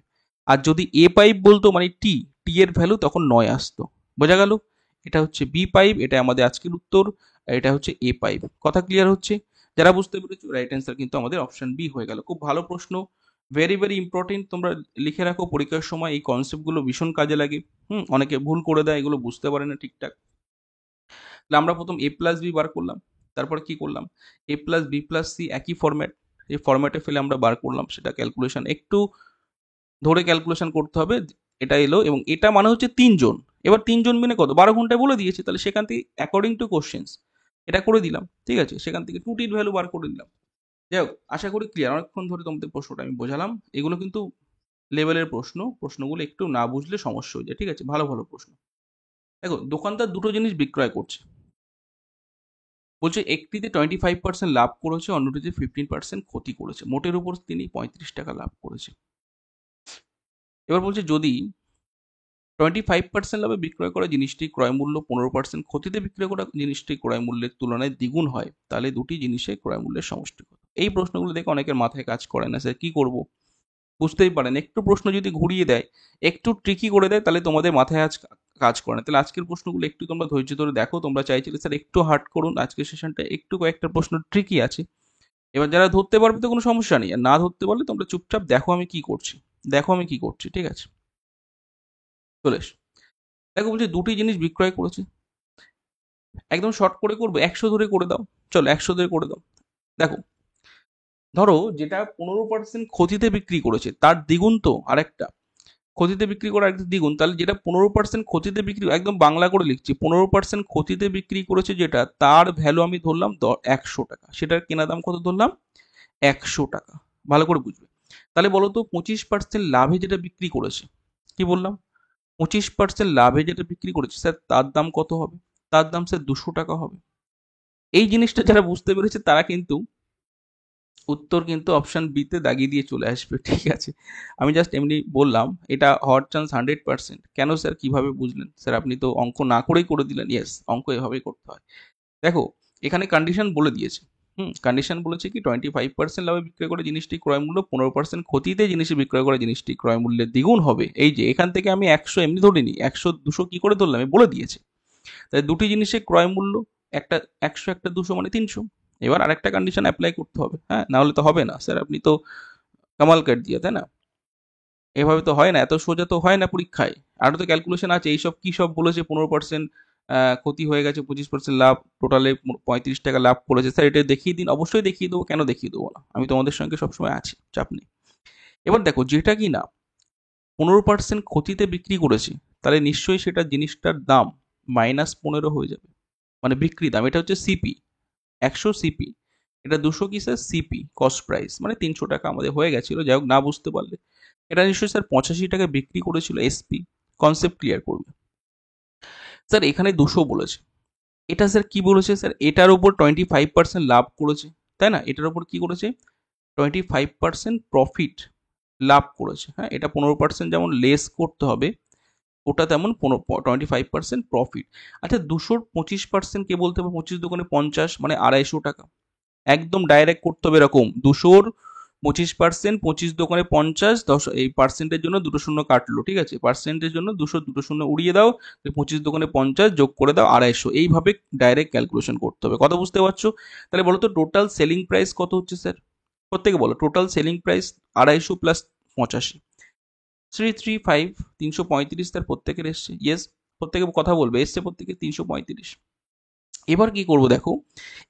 আর যদি এ পাইপ বলতো, মানে টি এর ভ্যালু তখন 9 আসতো। বোঝা গেল? এটা হচ্ছে বি পাইপ, এটা আমাদের আজকের উত্তর, আর এটা হচ্ছে এ পাইপ। কথা ক্লিয়ার হচ্ছে? যারা বুঝতে পেরেছো, রাইট অ্যান্সার কিন্তু আমাদের অপশন বি হয়ে গেল। খুব ভালো প্রশ্ন, ভেরি ভেরি ইম্পর্টেন্ট। তোমরা লিখে রাখো, পরীক্ষার সময় এই কনসেপ্টগুলো ভীষণ কাজে লাগে। অনেকে ভুল করে দেয়, এগুলো বুঝতে পারে না ঠিকঠাক। তাহলে আমরা প্রথম এ প্লাস বি বার করলাম, তারপরে কি করলাম, এ প্লাস বি প্লাস সি একই ফরম্যাট, এই ফরম্যাটে ফেলে আমরা বার করলাম। সেটা ক্যালকুলেশন একটু ধরে ক্যালকুলেশন করতে হবে। এটা এলো, এবং এটা মানে হচ্ছে 3 জন। এবার 3 জন মিলে কত, 12 ঘন্টায় বলে দিয়েছে, তাহলে সেখান থেকে অ্যাকর্ডিং টু কোশ্চেন্স এটা করে দিলাম, ঠিক আছে? সেখান থেকে 2টির ভ্যালু বার করে দিলাম। যাই হোক, আশা করি ক্লিয়ার। অনেকক্ষণ ধরে তোমাদের প্রশ্নটা আমি বোঝালাম। এগুলো কিন্তু লেভেলের প্রশ্নগুলো একটু না বুঝলে সমস্যা হয়ে যায়, ঠিক আছে? ভালো ভালো প্রশ্ন। দেখো, দোকানদার দুটো জিনিস বিক্রয় করছে, বলছে একটিতে 25% লাভ করেছে, অন্যটিতে 15% ক্ষতি করেছে, মোটের উপর তিনি 35 টাকা লাভ করেছে। এবার বলছে যদি 25% লাভে বিক্রয় করা জিনিসটি ক্রয় মূল্য 15% ক্ষতিতে বিক্রয় করা জিনিসটি ক্রয় মূল্যের তুলনায় দ্বিগুণ হয়, তাহলে দুটি জিনিসের ক্রয় মূল্যের সমষ্টি কত? এই প্রশ্নগুলো দেখে অনেকের মাথায় কাজ করে না, স্যার কি করব, বুঝতেই পারেন। একটু প্রশ্ন যদি ঘুরিয়ে দেয়, একটু ট্রিকি করে দেয়, তাহলে তোমাদের মাথায় আজ কাজ করে না। তাহলে আজকের প্রশ্নগুলো একটু তোমরা ধৈর্য ধরে দেখো। তোমরা চাইছিলে স্যার একটু হার্ড করুন, আজকের সেশনটা একটু কয়েকটা প্রশ্ন ট্রিকি আছে। এবার যারা ধরতে পারবে তো কোনো সমস্যা নেই, আর না ধরতে পারলে তোমরা চুপচাপ দেখো আমি কি করছি, ঠিক আছে? চলে এসো। দেখো, বলছি দুটি জিনিস বিক্রয় করেছে, একদম শর্ট করে করবো, 100 ধরে করে দাও। চলো 100 ধরে করে দাও। দেখো, ধরো যেটা 15% ক্ষতিতে বিক্রি করেছে তার দ্বিগুণ তো আরেকটা, ক্ষতিতে বিক্রি করা একটা দ্বিগুণ। তাহলে যেটা 15% ক্ষতিতে বিক্রি, একদম বাংলা করে লিখছি, 15% ক্ষতিতে বিক্রি করেছে যেটা, তার ভ্যালু আমি ধরলাম 100 টাকা, সেটার কেনা দাম কত ধরলাম, 100 টাকা। ভালো করে বুঝবে। তাহলে বলো তো 25% লাভে যেটা বিক্রি করেছে, কি বললাম, 25% লাভে যেটা বিক্রি করেছে স্যার, তার দাম কত হবে? তার দাম স্যার 200 টাকা হবে। এই জিনিসটা যারা বুঝতে পেরেছে তারা কিন্তু উত্তর কিন্তু অপশন বি তে দাগিয়ে দিয়ে চলে আসবে, ঠিক আছে? আমি জাস্ট এমনি বললাম, এটা হওয়ার চান্স 100%। কেন স্যার, কিভাবে বুঝলেন স্যার? আপনি তো অঙ্ক না করেই করে দিলেন। ইয়েস, অঙ্ক এভাবেই করতে হয়। দেখো, এখানে কন্ডিশন বলে দিয়েছে। কন্ডিশন বলেছে কি 25% লাভে বিক্রয় করে জিনিসটি ক্রয় মূল্য 15% ক্ষতিতে জিনিসটি বিক্রয় করে জিনিসটি ক্রয় মূল্যের দ্বিগুণ হবে। এই যে এখান থেকে আমি 100 এমনি ধরিনি, 100 200 কি করে ধরলাম, আমি বলে দিয়েছে। তাই দুটি জিনিসের ক্রয় মূল্য, একটা 100 একটা 200 মানে 300। এবার আরেকটা কন্ডিশন অ্যাপ্লাই করতে হবে, হ্যাঁ, না হলে তো হবে না স্যার, আপনি তো কামাল কাট দিয়ে, তাই না? এভাবে তো হয় না, এত সোজা তো হয় না পরীক্ষায়। আরও তো ক্যালকুলেশন আছে। এইসব কি সব বলেছে, 15% ক্ষতি হয়ে গেছে, 25% লাভ, টোটালে 35 টাকা লাভ করেছে। স্যার এটা দেখিয়ে দিন। অবশ্যই দেখিয়ে দেবো, কেন দেখিয়ে দেবো না, আমি তোমাদের সঙ্গে সবসময় আছি, চাপ নেই। এবার দেখো, যেটা কি না 15% ক্ষতিতে বিক্রি করেছি, তাহলে নিশ্চয়ই সেটা জিনিসটার দাম -15 হয়ে যাবে, মানে বিক্রি দাম। এটা হচ্ছে সিপি, 100 সিপি। এটা 200 কি স্যার, সিপি, কস্ট প্রাইস, মানে 300 টাকা আমাদের হয়ে গেছিল। যাই হোক, না বুঝতে পারলে এটা নিশ্চয়ই স্যার 85 টাকা বিক্রি করেছিল এসপি। কনসেপ্ট ক্লিয়ার করবে। স্যার এখানে 200 বলেছে, এটা স্যার কি বলেছে স্যার, এটার উপর 25% লাভ করেছে, তাই না? এটার উপর কি করেছে, 25% প্রফিট লাভ করেছে। হ্যাঁ, এটা 15% যেমন লেস করতে হবে, ওটা তেমন 25% প্রফিট। আচ্ছা, 200-র 25% কে বলতে হবে? 25×50 মানে 250 টাকা। একদম ডাইরেক্ট করতে হবে এরকম, 200-র 25%, 25×50, 10, এই পার্সেন্টের জন্য দুটো শূন্য কাটলো, ঠিক আছে? পার্সেন্টের জন্য 200 দুটো শূন্য উড়িয়ে দাও, 25×50 যোগ করে দাও 250। এইভাবে ডাইরেক্ট ক্যালকুলেশন করতে হবে। কথা বুঝতে পারছো? তাহলে বলো তো টোটাল সেলিং প্রাইস কত হচ্ছে স্যার? প্রত্যেকে বলো, টোটাল সেলিং প্রাইস 250 প্লাস 85, 335, 335 তার প্রত্যেকের এসছে। ইয়েস, প্রত্যেকে কথা বলবে, এসছে প্রত্যেকে 335। এবার কি করব দেখো,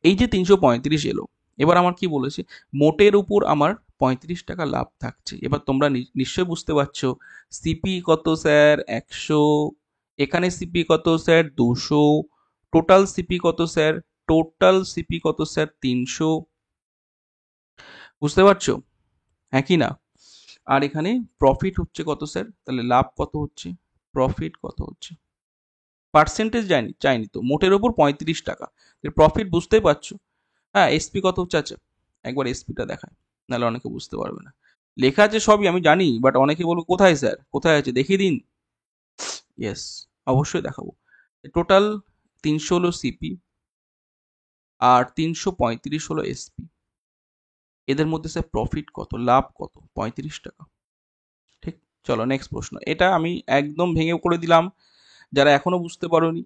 এই যে 335 এলো, এবার আমার কি বলেছে, মোটের উপর আমার 35 টাকা লাভ থাকছে। এবার তোমরা নিশ্চয়ই বুঝতে পারছো, সিপি কত স্যার, 100। এখানে সিপি কত স্যার, 200। টোটাল সিপি কত স্যার, টোটাল সিপি কত স্যার, 300। বুঝতে পারছো? হ্যাঁ কি না? আর এখানে প্রফিট হচ্ছে কত স্যার, তাহলে লাভ কত হচ্ছে, প্রফিট কত হচ্ছে, পার্সেন্টেজ যায়নি, চাইনি তো, মোটের ওপর 35 টাকা, প্রফিট বুঝতেই পারছো। হ্যাঁ, এসপি কত হচ্ছে, আচ্ছা একবার এসপিটা দেখায়, নাহলে অনেকে বুঝতে পারবে না। লেখা আছে সবই আমি জানি, বাট অনেকে বলবো কোথায় স্যার, কোথায় আছে দেখিয়ে দিন। ইয়েস, অবশ্যই দেখাবো। টোটাল 300 হলো সিপি, আর 335 হলো এসপি। এদের মধ্যে স্যার প্রফিট কত, লাভ কত, 35 টাকা। ঠিক, চলো নেক্সট প্রশ্ন। এটা আমি একদম ভেঙে করে দিলাম, যারা এখনো বুঝতে পারোনি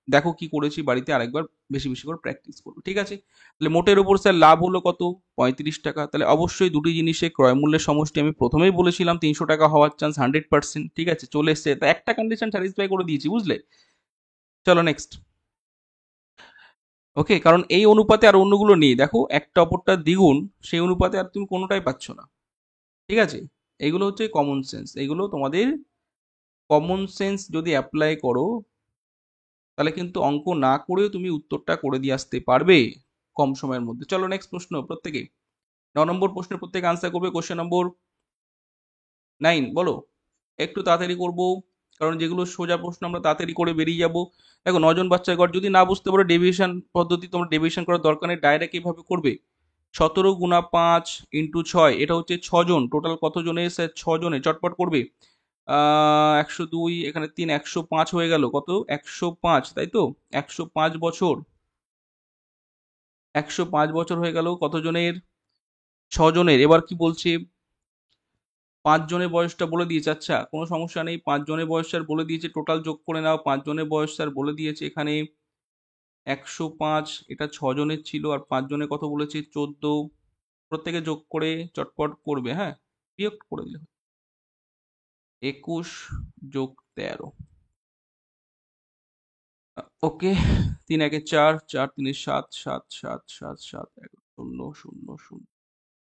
দেখো কি করেছি, বাড়িতে আরেকবার বেশি বেশি করে প্র্যাকটিস করবো, ঠিক আছে? তাহলে মোটের উপর স্যার লাভ হলো কত, 35 টাকা। তাহলে অবশ্যই দুটি জিনিসের ক্রয় মূল্যের সমষ্টি আমি প্রথমেই বলেছিলাম 300 টাকা হওয়ার চান্স 100%, ঠিক আছে? চলে এসছে, তা একটা কন্ডিশন স্যাটিসফাই করে দিয়েছি, বুঝলে? চলো নেক্সট। ওকে, কারণ এই অনুপাতে আর অন্যগুলো নেই, দেখো একটা অপরটা দ্বিগুণ, সেই অনুপাতে আর তুমি কোনোটাই পাচ্ছ না, ঠিক আছে? এগুলো হচ্ছে কমন সেন্স, এগুলো তোমাদের কমন সেন্স যদি অ্যাপ্লাই করো, তাহলে কিন্তু অঙ্ক না করেও তুমি উত্তরটা করে দিয়ে আসতে পারবে কম সময়ের মধ্যে। চলো নেক্সট প্রশ্ন, প্রত্যেকে 9 নম্বর প্রশ্নের প্রত্যেকে আনসার করবে। কোশ্চেন নম্বর 9, বলো। একটু তাড়াতাড়ি করব, কারণ যেগুলো সোজা প্রশ্ন আমরা তাড়াতাড়ি করে বেরিয়ে যাব। দেখো, 9 জন বাচ্চার ঘর, যদি না বুঝতে পারো ডেভিয়েশন পদ্ধতি, তোমরা ডেভিয়েশন করার দরকার নেই, ডাইরেক্ট এইভাবে করবে। 17×5 × 6, এটা হচ্ছে 6 জন। টোটাল কত জনে, স্যার 6 জনে, চটপট করবে। 102, এখানে 3, 105 হয়ে গেল, কত, 105, তাই তো? 105 বছর, 105 বছর হয়ে গেল কতজনের, 6 জনের। এবার কি বলছে, 5 জনের বয়সটা বলে দিয়েছে, আচ্ছা কোনো সমস্যা নেই, 5 জনের বয়স স্যার বলে দিয়েছে, টোটাল যোগ করে নাও। 5 জনের বয়স স্যার বলে দিয়েছে এখানে 105, এটা 6 জনের ছিল, আর 5 জনের কত বলেছে, 14। প্রত্যেকে যোগ করে চটপট করবে, হ্যাঁ, বিয়োগ করে দিলে 21 যোগ 13। ওকে, 3 × 1 = 4, 4 × 3 = 7, 7, 7, 7, 7, 1, 0, 0, 0,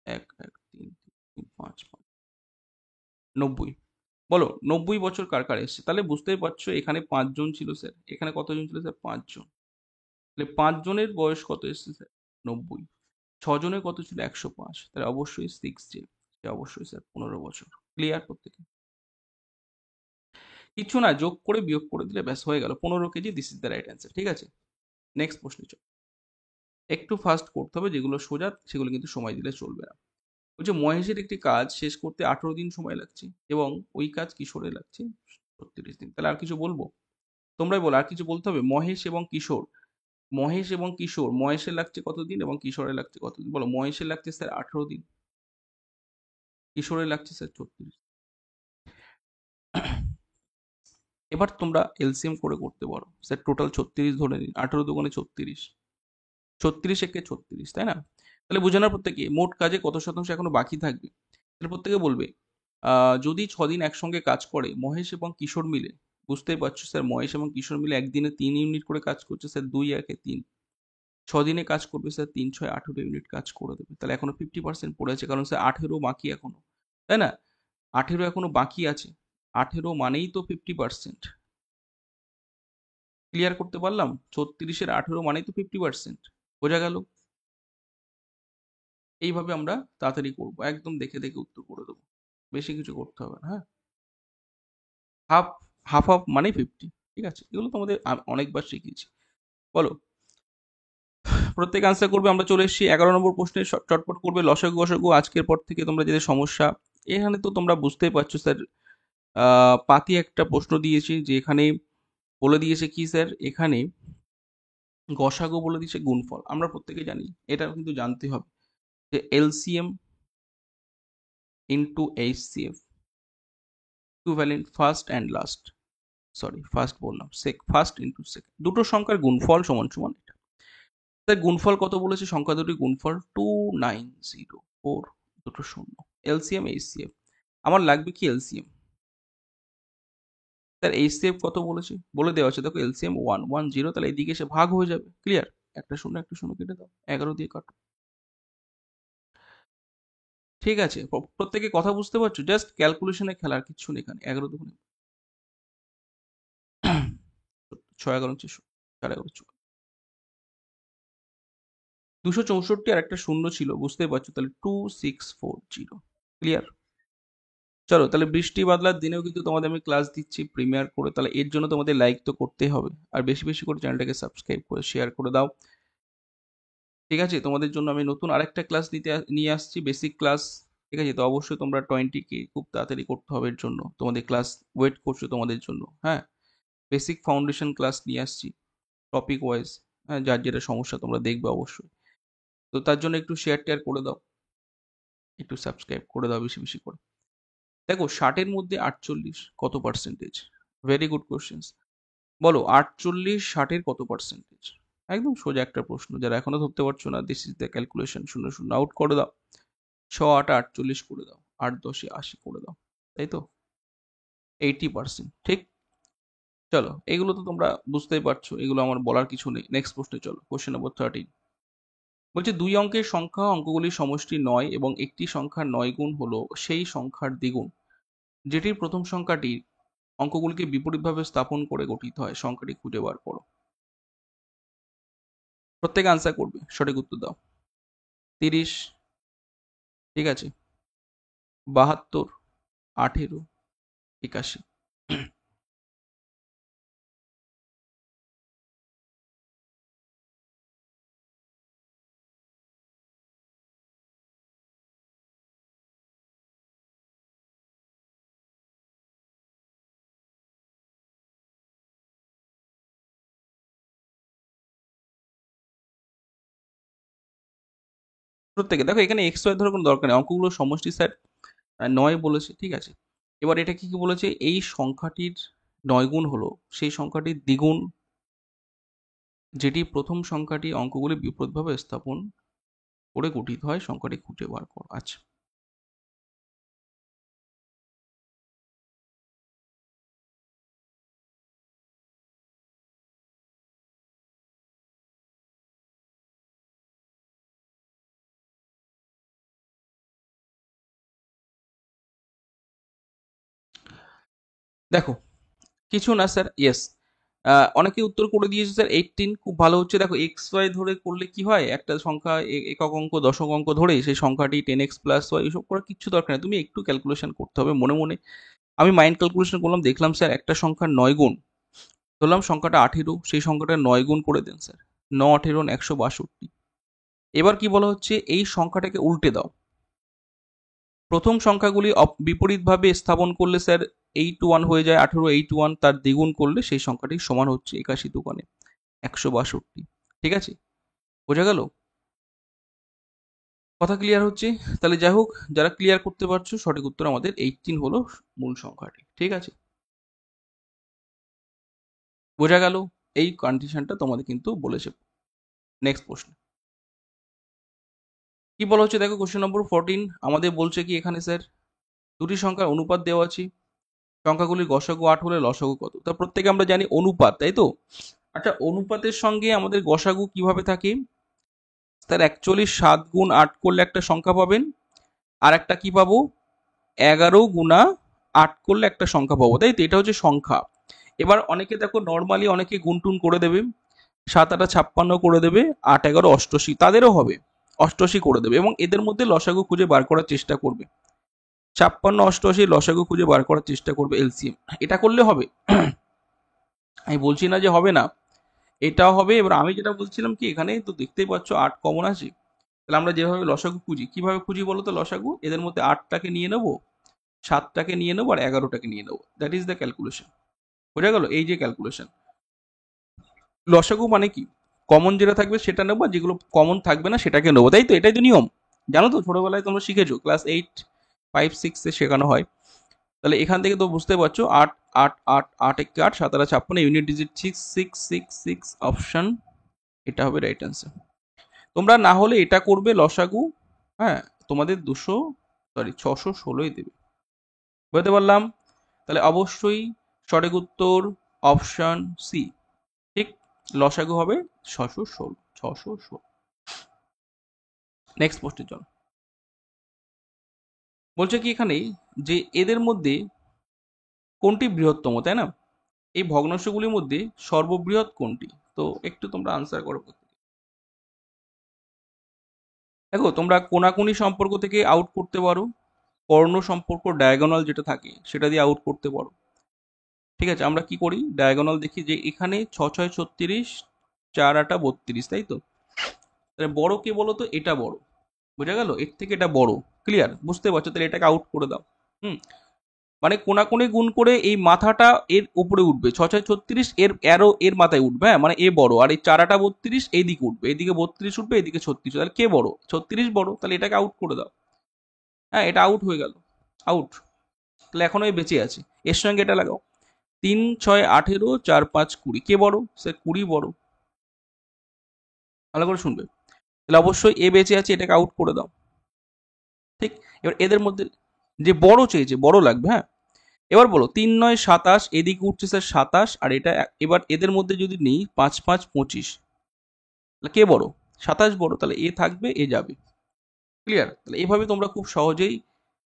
1, 1, 3, 3, 5, 5, 90। বলো 90 বছর কার কার এসছে, তাহলে বুঝতেই পারছো এখানে 5 জন ছিল স্যার, এখানে কতজন ছিল স্যার, 5 জন। তাহলে 5 জনের বয়স কত এসছে স্যার, 90। 6 জনের কত ছিল, 105, তাহলে অবশ্যই 6, যে অবশ্যই স্যার 15 বছর। ক্লিয়ার প্রত্যেকে? কিছু না, যোগ করে বিয়োগ করে দিলে ব্যাস হয়ে গেল। 15 KG, this is the right answer. ঠিক আছে, নেক্সট প্রশ্নে চল। একটু ফাস্ট করতে হবে, যেগুলো সোজা সেগুলো কিন্তু সময় দিলে চলবে না। বলছে মহেশের একটি কাজ শেষ করতে 18 দিন সময় লাগছে এবং ওই কাজ কিশোরে লাগছে 36 দিন। তাহলে আর কিছু বলবো? তোমরাই বলো, আর কিছু বলতে হবে? মহেশ এবং কিশোর, মহেশ এবং কিশোর, মহেশের লাগছে কতদিন এবং কিশোরের লাগছে কতদিন? বলো। মহেশের লাগছে স্যার 18 দিন, কিশোরের লাগছে স্যার 36। এবার তোমরা এলসিএম করে করতে পারো। স্যার টোটাল 36 ধরে নিন, 18 × 2 = 36, 36 একে 36, তাই না? তাহলে বোঝানোর প্রত্যেকে মোট কাজে কত শতাংশ এখনো বাকি থাকবে? তাহলে প্রত্যেকে বলবে যদি 6 দিন একসঙ্গে কাজ করে মহেশ এবং কিশোর মিলে, বুঝতেই পারছো স্যার, মহেশ এবং কিশোর মিলে একদিনে 3 ইউনিট করে কাজ করছে স্যার, 2 একে 3, 6 দিনে কাজ করবে স্যার, 3 × 6 = 18 ইউনিট কাজ করে দেবে। তাহলে এখনো 50% পড়ে আছে, কারণ স্যার 18 বাকি এখনো, তাই না? 18 এখনো বাকি আছে, 18 মানেই তো 50%। ক্লিয়ার করতে পারলাম? 36-এর 18 মানেই তো 50%, বোঝা গেল? এইভাবে আমরা তাড়াতাড়ি করবো, একদম দেখে দেখে উত্তর করে দেবো, বেশি কিছু করতে হবে না। হ্যাঁ, হাফ হাফ হাফ মানে 50। ঠিক আছে, এগুলো তোমাদের অনেকবার শিখিয়েছি। বলো, প্রত্যেক আনসার করবে। আমরা চলে এসেছি 11 নম্বর প্রশ্নে, চটপট করবে। লসাগু গসাগু আজকের পর থেকে তোমরা যেটা সমস্যা, এখানে তো তোমরা বুঝতেই পারছো স্যার, পাতি একটা প্রশ্ন দিয়েছি, যে এখানে বলে দিয়েছে কি স্যার, এখানে গসাগু বলে দিয়েছে গুণফল। আমরা প্রত্যেকে জানি, এটা কিন্তু জানতে হবে যে LCM into HCF equivalent first and last, sorry first বললাম, ফার্স্ট ইন্টু সেকেন্ড, দুটো সংখ্যার গুণফল সমান সমান এটা। তাই গুণফল কত বলেছে? সংখ্যা দুটির গুণফল 2904, দুটো শূন্য। এলসিএম এইচসিএফ, আমার লাগবে কি এলসিএম? তার এইচসিএফ কত বলেছে বলে দেওয়া আছে, দেখো এলসিএম 110, তাহলে এইদিকে এসে ভাগ হয়ে যাবে। ক্লিয়ার? একটা শূন্য একটা শূন্য কেটে দাও, 11 দিয়ে কাটো। ঠিক আছে, প্রত্যেকে কথা বুঝতে পারছো? জাস্ট ক্যালকুলেশনে খেলার কিচ্ছু নেই এখানে। 11 দুগুণে 6 11 4 11 264 আর একটা শূন্য ছিল, বুঝতেই পারছো, তাহলে 2640। ক্লিয়ার? চলো, তাহলে বৃষ্টি বাদলার দিনেও কিন্তু তোমাদের আমি ক্লাস দিচ্ছি প্রিমিয়ার করে, তাহলে এর জন্য তোমাদের লাইক তো করতেই হবে, আর বেশি বেশি করে চ্যানেলটাকে সাবস্ক্রাইব করে শেয়ার করে দাও। ঠিক আছে, তোমাদের জন্য আমি নতুন আরেকটা ক্লাস নিয়ে আসছি, বেসিক ক্লাস। ঠিক আছে, তো অবশ্যই তোমরা 20 কে খুব তাড়াতাড়ি করতে হবে, এর জন্য তোমাদের ক্লাস ওয়েট করছো তোমাদের জন্য। হ্যাঁ, বেসিক ফাউন্ডেশন ক্লাস নিয়ে আসছি, টপিক ওয়াইজ। হ্যাঁ, যার যেটা সমস্যা তোমরা দেখবে অবশ্যই। তো তার জন্য একটু শেয়ার টেয়ার করে দাও, একটু সাবস্ক্রাইব করে দাও বেশি বেশি করে। দেখো, 60-এর মধ্যে 48 কত পার্সেন্টেজ? Very good questions. বলো, 48 60-এর কত পার্সেন্টেজ? একদম সোজা একটা প্রশ্ন, যারা এখনো ধরতে পারছো না, দিস ইজ দ্য ক্যালকুলেশন। শূন্য শূন্য আউট করে দাও, 6 8 48 করে দাও, 8 10 80 করে দাও, তাই তো? 80%। ঠিক? চলো, এগুলো তো তোমরা বুঝতেই পারছো, এগুলো আমার বলার কিছু নেই। নেক্সট প্রশ্নে চলো, কোশ্চেন নম্বর 13। বলছে 2 অঙ্কের সংখ্যা অঙ্কগুলির সমষ্টি 9 এবং একটি সংখ্যার 9 গুণ হলো সেই সংখ্যার দ্বিগুণ, যেটির প্রথম সংখ্যাটি অঙ্কগুলিকে বিপরীতভাবে স্থাপন করে গঠিত হয়, সংখ্যাটি খুঁজে বার করো। প্রত্যেকে আনসার করবে, সঠিক উত্তর দাও। 30, ঠিক আছে, 72, 18, 81। প্রত্যেকে দেখো, এখানে এক্স ওয়াই ধরার কোনো দরকার নেই, অঙ্কগুলো সমষ্টি স্যার 9 বলেছে। ঠিক আছে, এবার এটা কি কি বলেছে? এই সংখ্যাটির 9 গুণ হলো সেই সংখ্যাটির দ্বিগুণ, যেটি প্রথম সংখ্যাটি অঙ্কগুলি বিপরীতভাবে স্থাপন করে গঠিত হয়, সংখ্যাটি খুঁজে বার করো। আচ্ছা, দেখো, কিছু না স্যার, ইয়েস, অনেকে উত্তর করে দিয়েছে স্যার 18, খুব ভালো হচ্ছে। দেখো, এক্স ওয়াই ধরে করলে কি হয়, একটা সংখ্যা একক অঙ্ক দশক অঙ্ক ধরে সেই সংখ্যাটি 10x + y, এসব করার কিচ্ছু দরকার নেই, তুমি একটু ক্যালকুলেশন করতে হবে মনে মনে। আমি মাইন্ড ক্যালকুলেশন করলাম, দেখলাম স্যার একটা সংখ্যার 9 গুণ, ধরলাম সংখ্যাটা 18, সেই সংখ্যাটা 9 গুণ করে দেন স্যার, 9 18 162। এবার কি বলা হচ্ছে, এই সংখ্যাটাকে উল্টে দাও। প্রথম সংখ্যাগুলি বিপরীতভাবে স্থাপন করলে স্যার 8 1 হয়ে যায়, 18 8 1, তার দ্বিগুণ করলে সেই সংখ্যাটি সমান হচ্ছে 81 দোকানে 162। ঠিক আছে, বোঝা গেল? কথা ক্লিয়ার হচ্ছে? তাহলে যাই হোক, যারা ক্লিয়ার করতে পারছো, সঠিক উত্তর আমাদের 18 হলো মূল সংখ্যাটি। ঠিক আছে, বোঝা গেল? এই কন্ডিশনটা তোমাদের কিন্তু বলেছে। নেক্সট প্রশ্ন কি বলা হচ্ছে দেখো, কোশ্চেন নম্বর 14 আমাদের বলছে কি এখানে স্যার, দুটি সংখ্যার অনুপাত দেওয়া আছে, সংখ্যাগুলির গসাগু 8 হলে লসাগু কত? তা প্রত্যেকে আমরা জানি অনুপাত, তাই তো? আচ্ছা, অনুপাতের সঙ্গে আমাদের গসাগু কিভাবে থাকে? তার অ্যাকচুয়ালি 7 গুণ 8 করলে একটা সংখ্যা পাবেন, আর একটা কি পাবো, 11 গুণা 8 করলে একটা সংখ্যা পাবো, তাই তো? এটা হচ্ছে সংখ্যা। এবার অনেকে দেখো নর্মালি অনেকে গুনটুন করে দেবে, 7 8 56 করে দেবে, 8 11 88, তাদেরও হবে 88 করে দেবে, এবং এদের মধ্যে লসাগু খুঁজে বার করার চেষ্টা করবে, 56 88 লসাগু খুঁজে বার করার চেষ্টা করবে, এলসিএম। এটা করলে হবে, আমি বলছি না যে হবে না, এটাও হবে। এবার আমি যেটা বলছিলাম কি, এখানে তো দেখতেই পাচ্ছ 8 কমন আছে, তাহলে আমরা যেভাবে লসাগু খুঁজি, কিভাবে খুঁজি বলো তো লসাগু? এদের মধ্যে 8টাকে নিয়ে নেবো, 7টাকে নিয়ে নেবো, আর 11টাকে নিয়ে নেবো, দ্যাট ইজ দ্য ক্যালকুলেশন। বোঝা গেল? এই যে ক্যালকুলেশন, লসাগু মানে কি, কমন যেটা থাকবে সেটা নেবো, আর যেগুলো কমন থাকবে না সেটাকে নেবো, তাই তো? এটাই তো নিয়ম, জানো তো, ছোটবেলায় তোমরা শিখেছো, ক্লাস 8 5 6 শেখানো হয়। তাহলে এখান থেকে তো বুঝতে পারছো, 8 8 8 8 1 8 7 8 56, ইউনিট ডিজিট 6 অপশন, এটা হবে রাইট অ্যান্সার। তোমরা না হলে এটা করবে লসাগু, হ্যাঁ, তোমাদের 616ই দেবে। বুঝতে পারলাম? তাহলে অবশ্যই সঠিক উত্তর অপশন সি, ঠিক, লসাগু হবে 616। নেক্সট পোস্টের জন্য বলছে কি এখানে, যে এদের মধ্যে কোনটি বৃহত্তম, তাই না? এই ভগ্নাংশগুলির মধ্যে সর্ববৃহৎ কোনটি? তো একটু তোমরা আনসার করো। দেখো, তোমরা কোনাকুনি সম্পর্ক থেকে আউট করতে পারো, কর্ণ সম্পর্ক ডায়াগোনাল যেটা থাকে সেটা দিয়ে আউট করতে পারো। ঠিক আছে, আমরা কি করি, ডায়াগোনাল দেখি, যে এখানে 6 6 36, 4 8 32, তাই তো? তাহলে বড় কে বলো তো? এটা বড়, বোঝা গেল? এর থেকে এটা বড়, ক্লিয়ার? বুঝতে পারছো? তাহলে এটাকে আউট করে দাও। হুম, মানে কোনাকুনি গুণ করে এই মাথাটা এর উপরে উঠবে, 6 6 36 এর অ্যারো এর মাথায় উঠবে, হ্যাঁ, মানে এ বড়, আর এই 4 8 32 এইদিকে উঠবে, এদিকে 32 উঠবে, এদিকে 36, তাহলে কে বড়? 36 বড়, তাহলে এটাকে আউট করে দাও। হ্যাঁ, এটা আউট হয়ে গেল, আউট। তাহলে এখনো এই বেঁচে আছে, এর সঙ্গে এটা লাগাও, 3 6 18, 4 5 20, কে বড়? সে 20 বড়। ভালো করে শুনবে, তাহলে অবশ্যই এ বেঁচে আছে, এটাকে আউট করে দাও। ঠিক, এবার এদের মধ্যে যে বড় চেয়েছে, বড় লাগবে, হ্যাঁ। এবার বলো, 3 9 27, এদিকে উঠছে স্যার 27, আর এটা এবার এদের মধ্যে যদি নেই 5 5 25, তাহলে কে বড়? 27 বড়, তাহলে এ থাকবে, এ যাবে, ক্লিয়ার? তাহলে এইভাবে তোমরা খুব সহজেই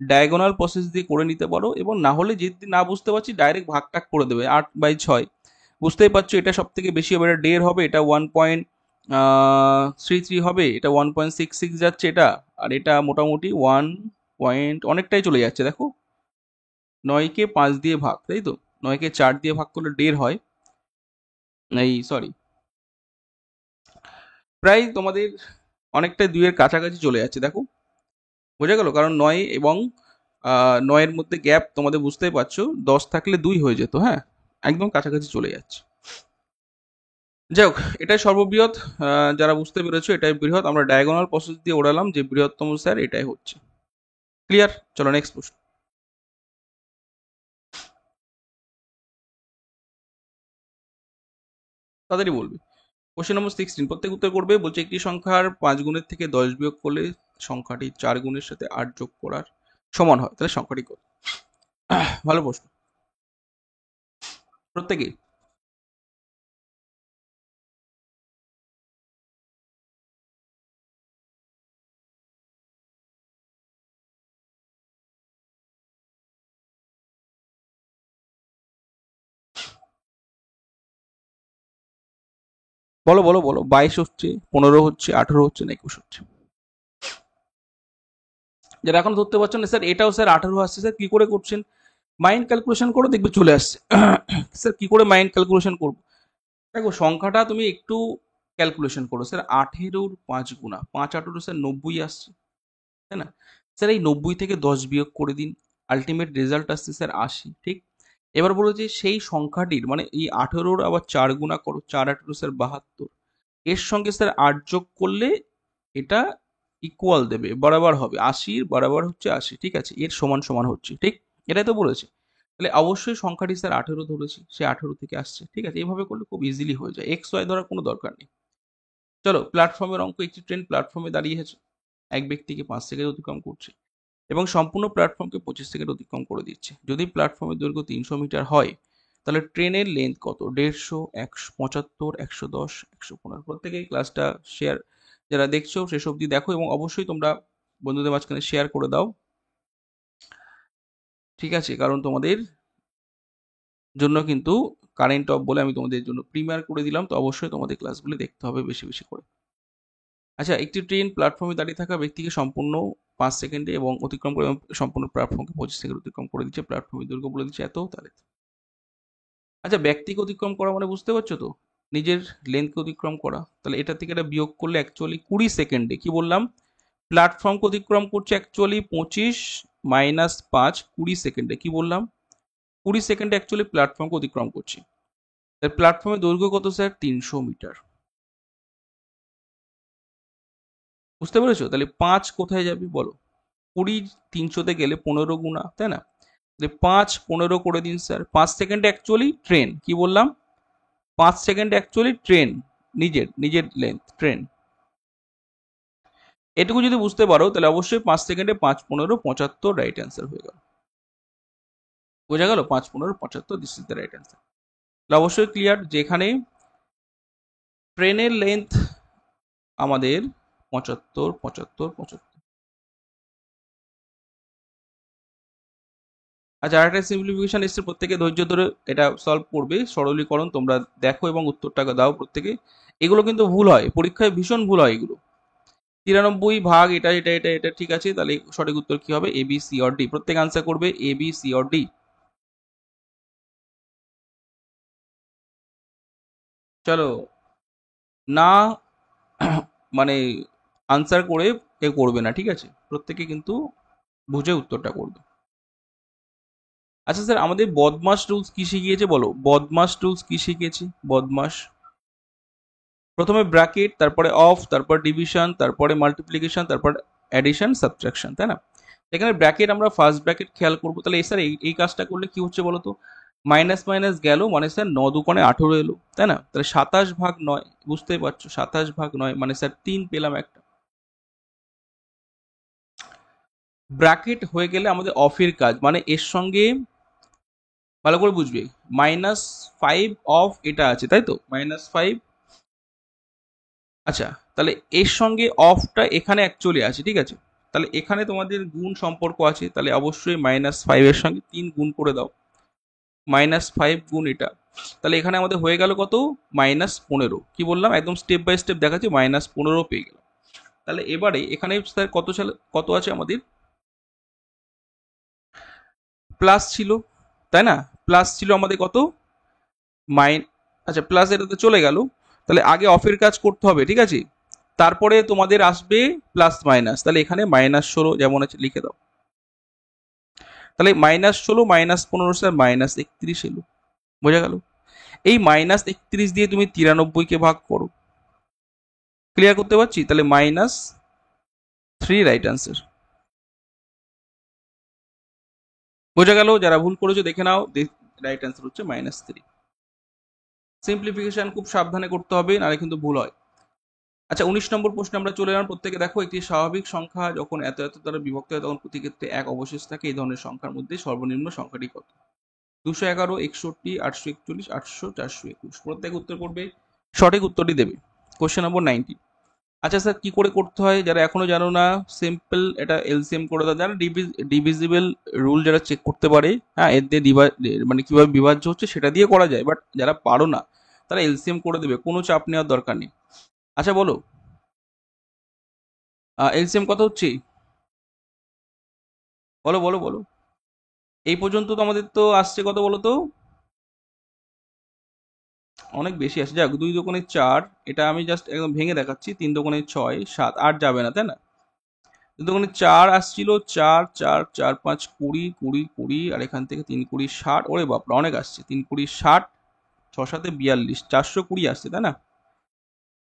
ডায়াগোনাল প্রসেস দিয়ে করে নিতে পারো, এবং না হলে যদি না বুঝতে পারছি ডাইরেক্ট ভাগ টাক করে দেবে 8/6। বুঝতেই পারছো, এটা সব থেকে বেশি হবে, এটা 1.5 হবে, এটা 1.33 হবে, এটা 1.66 যাচ্ছে এটা, আর এটা মোটামুটি 1 অনেকটাই চলে যাচ্ছে, দেখো 9কে 5 দিয়ে ভাগ, তাই তো? 9কে 4 দিয়ে ভাগ করলে 1.5 হয়, এই সরি, প্রায় তোমাদের অনেকটাই 2 এর কাছাকাছি চলে যাচ্ছে, দেখো, বোঝা গেল? কারণ 9 এবং 9-এর মধ্যে গ্যাপ তোমাদের বুঝতেই পারছো, 10 থাকলে 2 হয়ে যেত, হ্যাঁ, একদম কাছাকাছি চলে যাচ্ছে। যাই হোক, এটাই সর্ববৃহৎ, যারা বুঝতে পেরেছো এটাই বৃহৎ, আমরা ডায়াগোনাল প্রসেস দিয়ে ওড়ালাম যে বৃহত্তম স্যার এটাই হচ্ছে, ক্লিয়ার? চলো নেক্সট প্রশ্ন, তাদেরই বলবে। কোশ্চেন নম্বর 16, প্রত্যেক উত্তর করবে। বলছে একটি সংখ্যার 5 গুণের থেকে 10 বিয়োগ করলে সংখ্যাটি 4 গুণের সাথে 8 যোগ করার সমান হয়, তাহলে সংখ্যাটি কত? ভালো প্রশ্ন, প্রত্যেকে বলো বলো বলো, 22 হচ্ছে, 15 হচ্ছে, 18 হচ্ছে, না 21 হচ্ছে? যারা এখন ধরতে পারছেন না স্যার, এটাও স্যার 18 আসছে, স্যার কি করে করছেন? মাইন্ড ক্যালকুলেশন করো, দেখবে চলে আসছে। স্যার কি করে মাইন্ড ক্যালকুলেশন করবো? দেখো সংখ্যাটা তুমি একটু ক্যালকুলেশন করো। স্যার 18 5 গুণা 5 18 স্যার 90 আসছে, তাই না? স্যার এই 90 থেকে 10 বিয়োগ করে দিন, আলটিমেট রেজাল্ট আসছে স্যার 80, ঠিক? এবার বলো যে সেই সংখ্যাটির মানে এই 18 আবার 4 গুণা করো, 4 18 স্যার 72, এর সঙ্গে স্যার 8 যোগ করলে এটা ইকুয়াল দেবে, বরাবর হবে 80, বরাবর হচ্ছে 80, ঠিক আছে? এর সমান সমান হচ্ছে, ঠিক? এটাই তো বলেছে। তাহলে অবশ্যই সংখ্যাটি স্যার 18 ধরেছি, সে 18 থেকে আসছে, ঠিক আছে? এইভাবে করলে খুব ইজিলি হয়ে যায়, এক্স ওয়াই ধরার কোনো দরকার নেই। চলো প্ল্যাটফর্মের অঙ্ক। একটি ট্রেন প্ল্যাটফর্মে দাঁড়িয়েছে, এক ব্যক্তিকে 5 সেকেন্ড অতিক্রম করছে এবং সম্পূর্ণ প্ল্যাটফর্মকে 25 সেকেন্ড অতিক্রম করে দিচ্ছে। যদি প্ল্যাটফর্মের দৈর্ঘ্য 300 মিটার হয়, তাহলে ট্রেনের লেন্থ কত? 150, 175, 110, 115। প্রত্যেকেই ক্লাসটা শেয়ার, যারা দেখছো শেষ অবধি দেখো এবং অবশ্যই তোমরা বন্ধুদের মাঝখানে শেয়ার করে দাও, ঠিক আছে? কারণ তোমাদের জন্য কিন্তু কারেন্ট অফ বলে আমি তোমাদের জন্য প্রিমিয়ার করে দিলাম, তো অবশ্যই তোমাদের ক্লাসগুলো দেখতে হবে বেশি বেশি করে। আচ্ছা, একটি ট্রেন প্ল্যাটফর্মে দাঁড়িয়ে থাকা ব্যক্তিকে সম্পূর্ণ 5 সেকেন্ডে এবং অতিক্রম করে এবং সম্পূর্ণ প্ল্যাটফর্মকে 25 সেকেন্ড অতিক্রম করে দিচ্ছে। প্ল্যাটফর্মের দৈর্ঘ্য বলে দিচ্ছে এত, তাহলে আচ্ছা ব্যক্তিকে অতিক্রম করা মানে বুঝতে পারছো তো, নিজের লেন্থকে অতিক্রম করা। তাহলে এটা থেকে এটা বিয়োগ করলে অ্যাকচুয়ালি 20 সেকেন্ডে কি বললাম, প্ল্যাটফর্মকে অতিক্রম করছে অ্যাকচুয়ালি 25 মাইনাস 5, 20 সেকেন্ডে কি বললাম, 20 সেকেন্ডে অ্যাকচুয়ালি প্ল্যাটফর্মকে অতিক্রম করছে। তার প্ল্যাটফর্মের দৈর্ঘ্য কত স্যার? 300 মিটার। বুঝতে পেরেছো? তাহলে 5 কোথায় যাবে বলো? 20 300-তে গেলে 15 গুণা, তাই না? তাহলে 5 15 করে দিন স্যার। 5 সেকেন্ডে অ্যাকচুয়ালি ট্রেন কি বললাম, 5 সেকেন্ডে অ্যাকচুয়ালি ট্রেন, নিজের নিজের লেন্থ ট্রেন। এটুকু যদি বুঝতে পারো তাহলে অবশ্যই 5 সেকেন্ডে 5 15 75 রাইট অ্যান্সার হয়ে গেল। বোঝা গেল? 5 15 75, this is the right answer. তাহলে অবশ্যই ক্লিয়ার যে এখানে ট্রেনের লেন্থ আমাদের 75 75 75। আচ্ছা, আরেকটা সিম্পলিফিকেশন এসছে, প্রত্যেকে ধৈর্য ধরে এটা সলভ করবে, সরলীকরণ তোমরা দেখো এবং উত্তরটা দাও প্রত্যেকে। এগুলো কিন্তু ভুল হয় পরীক্ষায়, ভীষণ ভুল হয় এগুলো। 93 ভাগ এটা এটা এটা এটা, ঠিক আছে? তাহলে সঠিক উত্তর কি হবে? এ বি সি অর ডি। প্রত্যেক আনসার করবে এ বি সি অর ডি। চলো, না মানে আনসার করে কেউ করবে না, ঠিক আছে? প্রত্যেকে কিন্তু বুঝে উত্তরটা করবে। আচ্ছা স্যার, আমাদের বদমাস রুলস কি শিখিয়েছে বলো? বদমাস রুলস কি শিখিয়েছি? বদমাস, প্রথমে ব্র্যাকেট, তারপরে অফ, তারপর ডিভিশন, তারপরে মাল্টিপ্লিকেশন, তারপর অ্যাডিশন সাবট্রাকশন, তাই না? এখানে ব্র্যাকেট আমরা ফার্স্ট ব্র্যাকেট খেয়াল করবো। তাহলে স্যার এই কাজটা করলে কি হচ্ছে বলতো, মাইনাস মাইনাস গেল মানে স্যার 9 দুকোণে 18 এলো, তাই না? তাহলে 27 ভাগ 9, বুঝতেই পারছো 27 ভাগ 9 মানে স্যার 3 পেলাম একটা। ব্র্যাকেট হয়ে গেলে আমাদের অফের কাজ, মানে এর সঙ্গে ভালো করে বুঝবে, -5 অফ এটা আছে, তাই তো? -5। আচ্ছা, তাহলে এর সঙ্গে অফটা এখানে অ্যাকচুয়ালি আছে, ঠিক আছে? তাহলে এখানে তোমাদের গুণ সম্পর্ক আছে, তাহলে অবশ্যই -5 এর সঙ্গে 3 গুণ করে দাও, -5 গুণ এটা। তাহলে এখানে আমাদের হয়ে গেল কত? -15। কি বললাম, একদম স্টেপ বাই স্টেপ দেখাচ্ছি, -15 পেয়ে গেলাম। তাহলে এবারে এখানে স্যার কত সালে কত আছে আমাদের? প্লাস ছিল, তাই না? প্লাস ছিল আমাদের কত? মাইন, আচ্ছা প্লাস এটাতে চলে গেল। তাহলে আগে অফের কাজ করতে হবে, ঠিক আছে? তারপরে তোমাদের আসবে প্লাস মাইনাস। তাহলে এখানে -16 যেমন আছে লিখে দাও। তাহলে -16 -15 স্যার -31 এলো। বোঝা গেল? এই -31 দিয়ে তুমি 93 কে ভাগ করো। ক্লিয়ার করতে পারছি? তাহলে -3 রাইট অ্যান্সার। বোঝা গেল? যারা ভুল করেছো দেখে নাও, রাইট অ্যান্সার হচ্ছে -3। সিম্পলিফিকেশন খুব সাবধানে করতে হবে, নাহলে কিন্তু ভুল হয়। আচ্ছা, 19 নম্বর প্রশ্নে আমরা চলে এলাম। প্রত্যেকে দেখো, একটি স্বাভাবিক সংখ্যা যখন এত এত দ্বারা বিভক্ত হয় তখন প্রতি ক্ষেত্রে এক অবশেষ থাকে। এই ধরনের সংখ্যার মধ্যে সর্বনিম্ন সংখ্যাটি কত? 211, 61, 841, 800, 421। প্রত্যেকে উত্তর করবে, সঠিক উত্তরটি দেবে। Question number 90। আচ্ছা স্যার, কি করে করতে হয়? যারা এখনো জানো না, সিম্পল এটা এলসিএম করে দাও। যারা ডিভিজিবল রুল যারা চেক করতে পারে, হ্যাঁ, এর দিয়ে মানে কিভাবে বিভাজ্য হচ্ছে সেটা দিয়ে করা যায়, বাট যারা পারো না তারা এলসিএম করে দেবে, কোনো চাপ নেওয়ার দরকার নেই। আচ্ছা বলো, এলসিএম কত হচ্ছে? বলো বলো বলো। এই পর্যন্ত তো আমাদের তো আসছে কত বলো তো, অনেক বেশি আসছে। যাক, 2 দোকানে 4, এটা আমি জাস্ট একদম ভেঙে দেখাচ্ছি। 3 দোকানে 6, 7, 8 যাবে না তাই না? 2 দোকানে 4 আসছিল, 4, 4, 4, 5, 20, 20, 20, আর এখান থেকে 3, 20, 60। ওরে বাপরা, অনেক আসছে। 3, 20, 60, 6, 7, 42, 420 আসছে তাই না?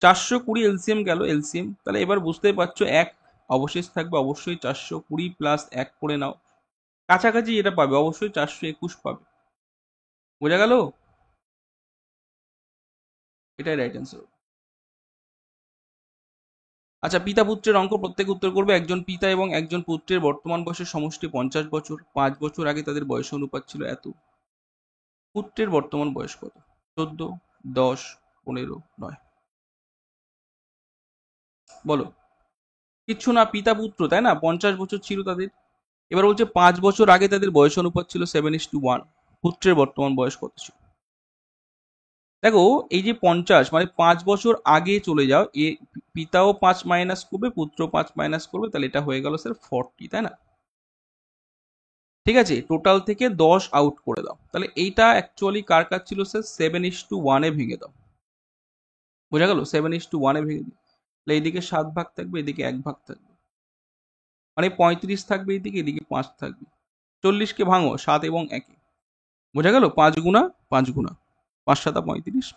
420 এলসিএম গেল, এলসিএম। তাহলে এবার বুঝতেই পারছো, এক অবশেষ থাকবে অবশ্যই 420 + 1 করে নাও। কাছাকাছি এটা পাবে, অবশ্যই 421 পাবে। বোঝা গেল? এটাই রাইট অ্যান্সার। আচ্ছা, পিতা পুত্রের অঙ্ক প্রত্যেকে উত্তর করবে। একজন পিতা এবং একজন পুত্রের বর্তমান বয়সের সমষ্টি 50 বছর। 5 বছর আগে তাদের বয়স অনুপাত ছিল এত। পুত্রের বর্তমান বয়স কত? 14, 10, 15, 9। বলো। কিচ্ছু না, পিতা পুত্র তাই না, 50 বছর ছিল তাদের। এবার বলছে 5 বছর আগে তাদের বয়স অনুপাত ছিল 7:1। পুত্রের বর্তমান বয়স কত ছিল? দেখো, এই যে 50 মানে 5 বছর আগে চলে যাও, পিতাও 5 মাইনাস করবে, পুত্র 5 মাইনাস করবে, তাহলে এটা হয়ে গেল স্যার 40 তাই না? ঠিক আছে, টোটাল থেকে 10 আউট করে দাও। তাহলে এইটা অ্যাকচুয়ালি কার কাজ ছিল স্যার? 7:1 ভেঙে দাও। বোঝা গেল? 7:1 ভেঙে দিই। তাহলে এইদিকে 7 ভাগ থাকবে, এদিকে 1 ভাগ থাকবে। মানে 35 থাকবে এইদিকে, এদিকে 5 থাকবে। 40কে ভাঙো 7 এবং 1-এ। বোঝা গেল? 5 গুণা 5 গুণা 5 7 35।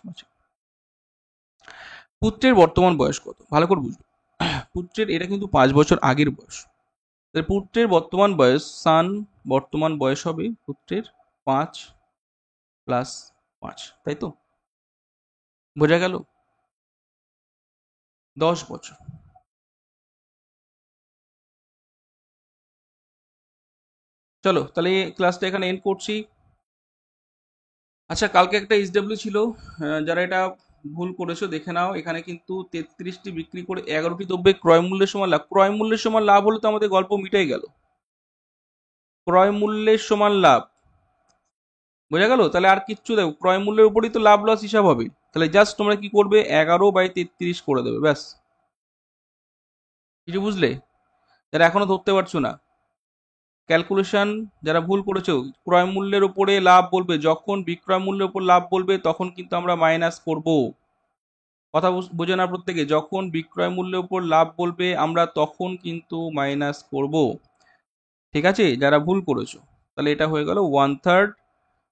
পুত্রের বর্তমান বয়স কত? ভালো করে বুঝবে। পুত্রের এটা কিন্তু 5 বছর আগের বয়স। তাহলে পুত্রের বর্তমান বয়স, সান বর্তমান বয়স হবে পুত্রের 5 + 5, তাই তো? বোঝা গেল? 10 বছর। চলো তাহলে ক্লাসটা এখানে এন্ড করছি। আচ্ছা, কালকে একটা এইচডব্লিউ ছিল, যারা এটা ভুল করেছো দেখে নাও। এখানে কিন্তু 33টি বিক্রি করে 11টি দ্রব্যের ক্রয় মূল্যের সমান লাভ। ক্রয় মূল্যের সমান লাভ হলে তো আমাদের গল্প মিটাই গেল। ক্রয় মূল্যের সমান লাভ, বোঝা গেল? তাহলে আর কিচ্ছু, দেখো ক্রয় মূল্যের উপরই তো লাভ লস হিসাব হবে। তাহলে জাস্ট তোমরা কি করবে, 11/33 করে দেবে, ব্যাস। কিছু বুঝলে? যারা এখনো ধরতে পারছো না, ক্যালকুলেশন যারা ভুল করেছো, ক্রয় মূল্যের উপরে লাভ বলবে, যখন বিক্রয় মূল্যের উপর লাভ বলবে তখন কিন্তু আমরা মাইনাস করব। কথা বোঝে না প্রত্যেকে? যখন বিক্রয় মূল্যের উপর লাভ বলবে আমরা তখন কিন্তু মাইনাস করব। ঠিক আছে, যারা ভুল করেছো। তাহলে এটা হয়ে গেল 1/3,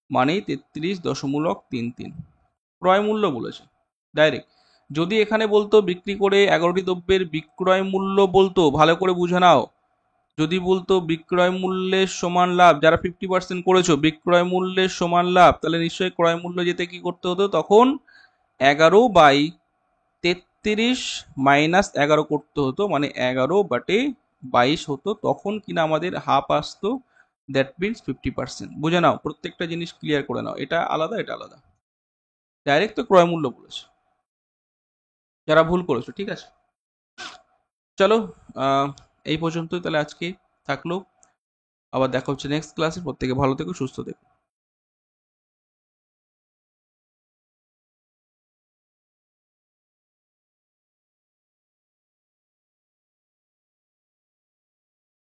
মানে 33.33। ক্রয় মূল্য বলেছে ডাইরেক্ট। যদি এখানে বলতো বিক্রি করে 11টি দ্রব্যের বিক্রয় মূল্য বলতো, ভালো করে বুঝে নাও। যদি বলতো বিক্রয় মূল্যের সমান লাভ, যারা 50% করেছো, বিক্রয় মূল্যের সমান লাভ, তাহলে নিশ্চয়ই ক্রয় মূল্য যেতে কি করতে হতো তখন? 11/33 - 11 করতে হতো, মানে 11/22 হতো, তখন কিনা আমাদের হাফ আসতো। That means 50%। বুঝে নাও, প্রত্যেকটা জিনিস ক্লিয়ার করে নাও, এটা আলাদা এটা আলাদা। ডাইরেক্ট তো ক্রয় মূল্য বলেছে, যারা ভুল করেছো। ঠিক আছে, চলো, আহ, এই পর্যন্তই তাহলে আজকে থাকলো। আবার দেখা হচ্ছে নেক্সট ক্লাসে। প্রত্যেকে ভালো থেকো, সুস্থ থেকো।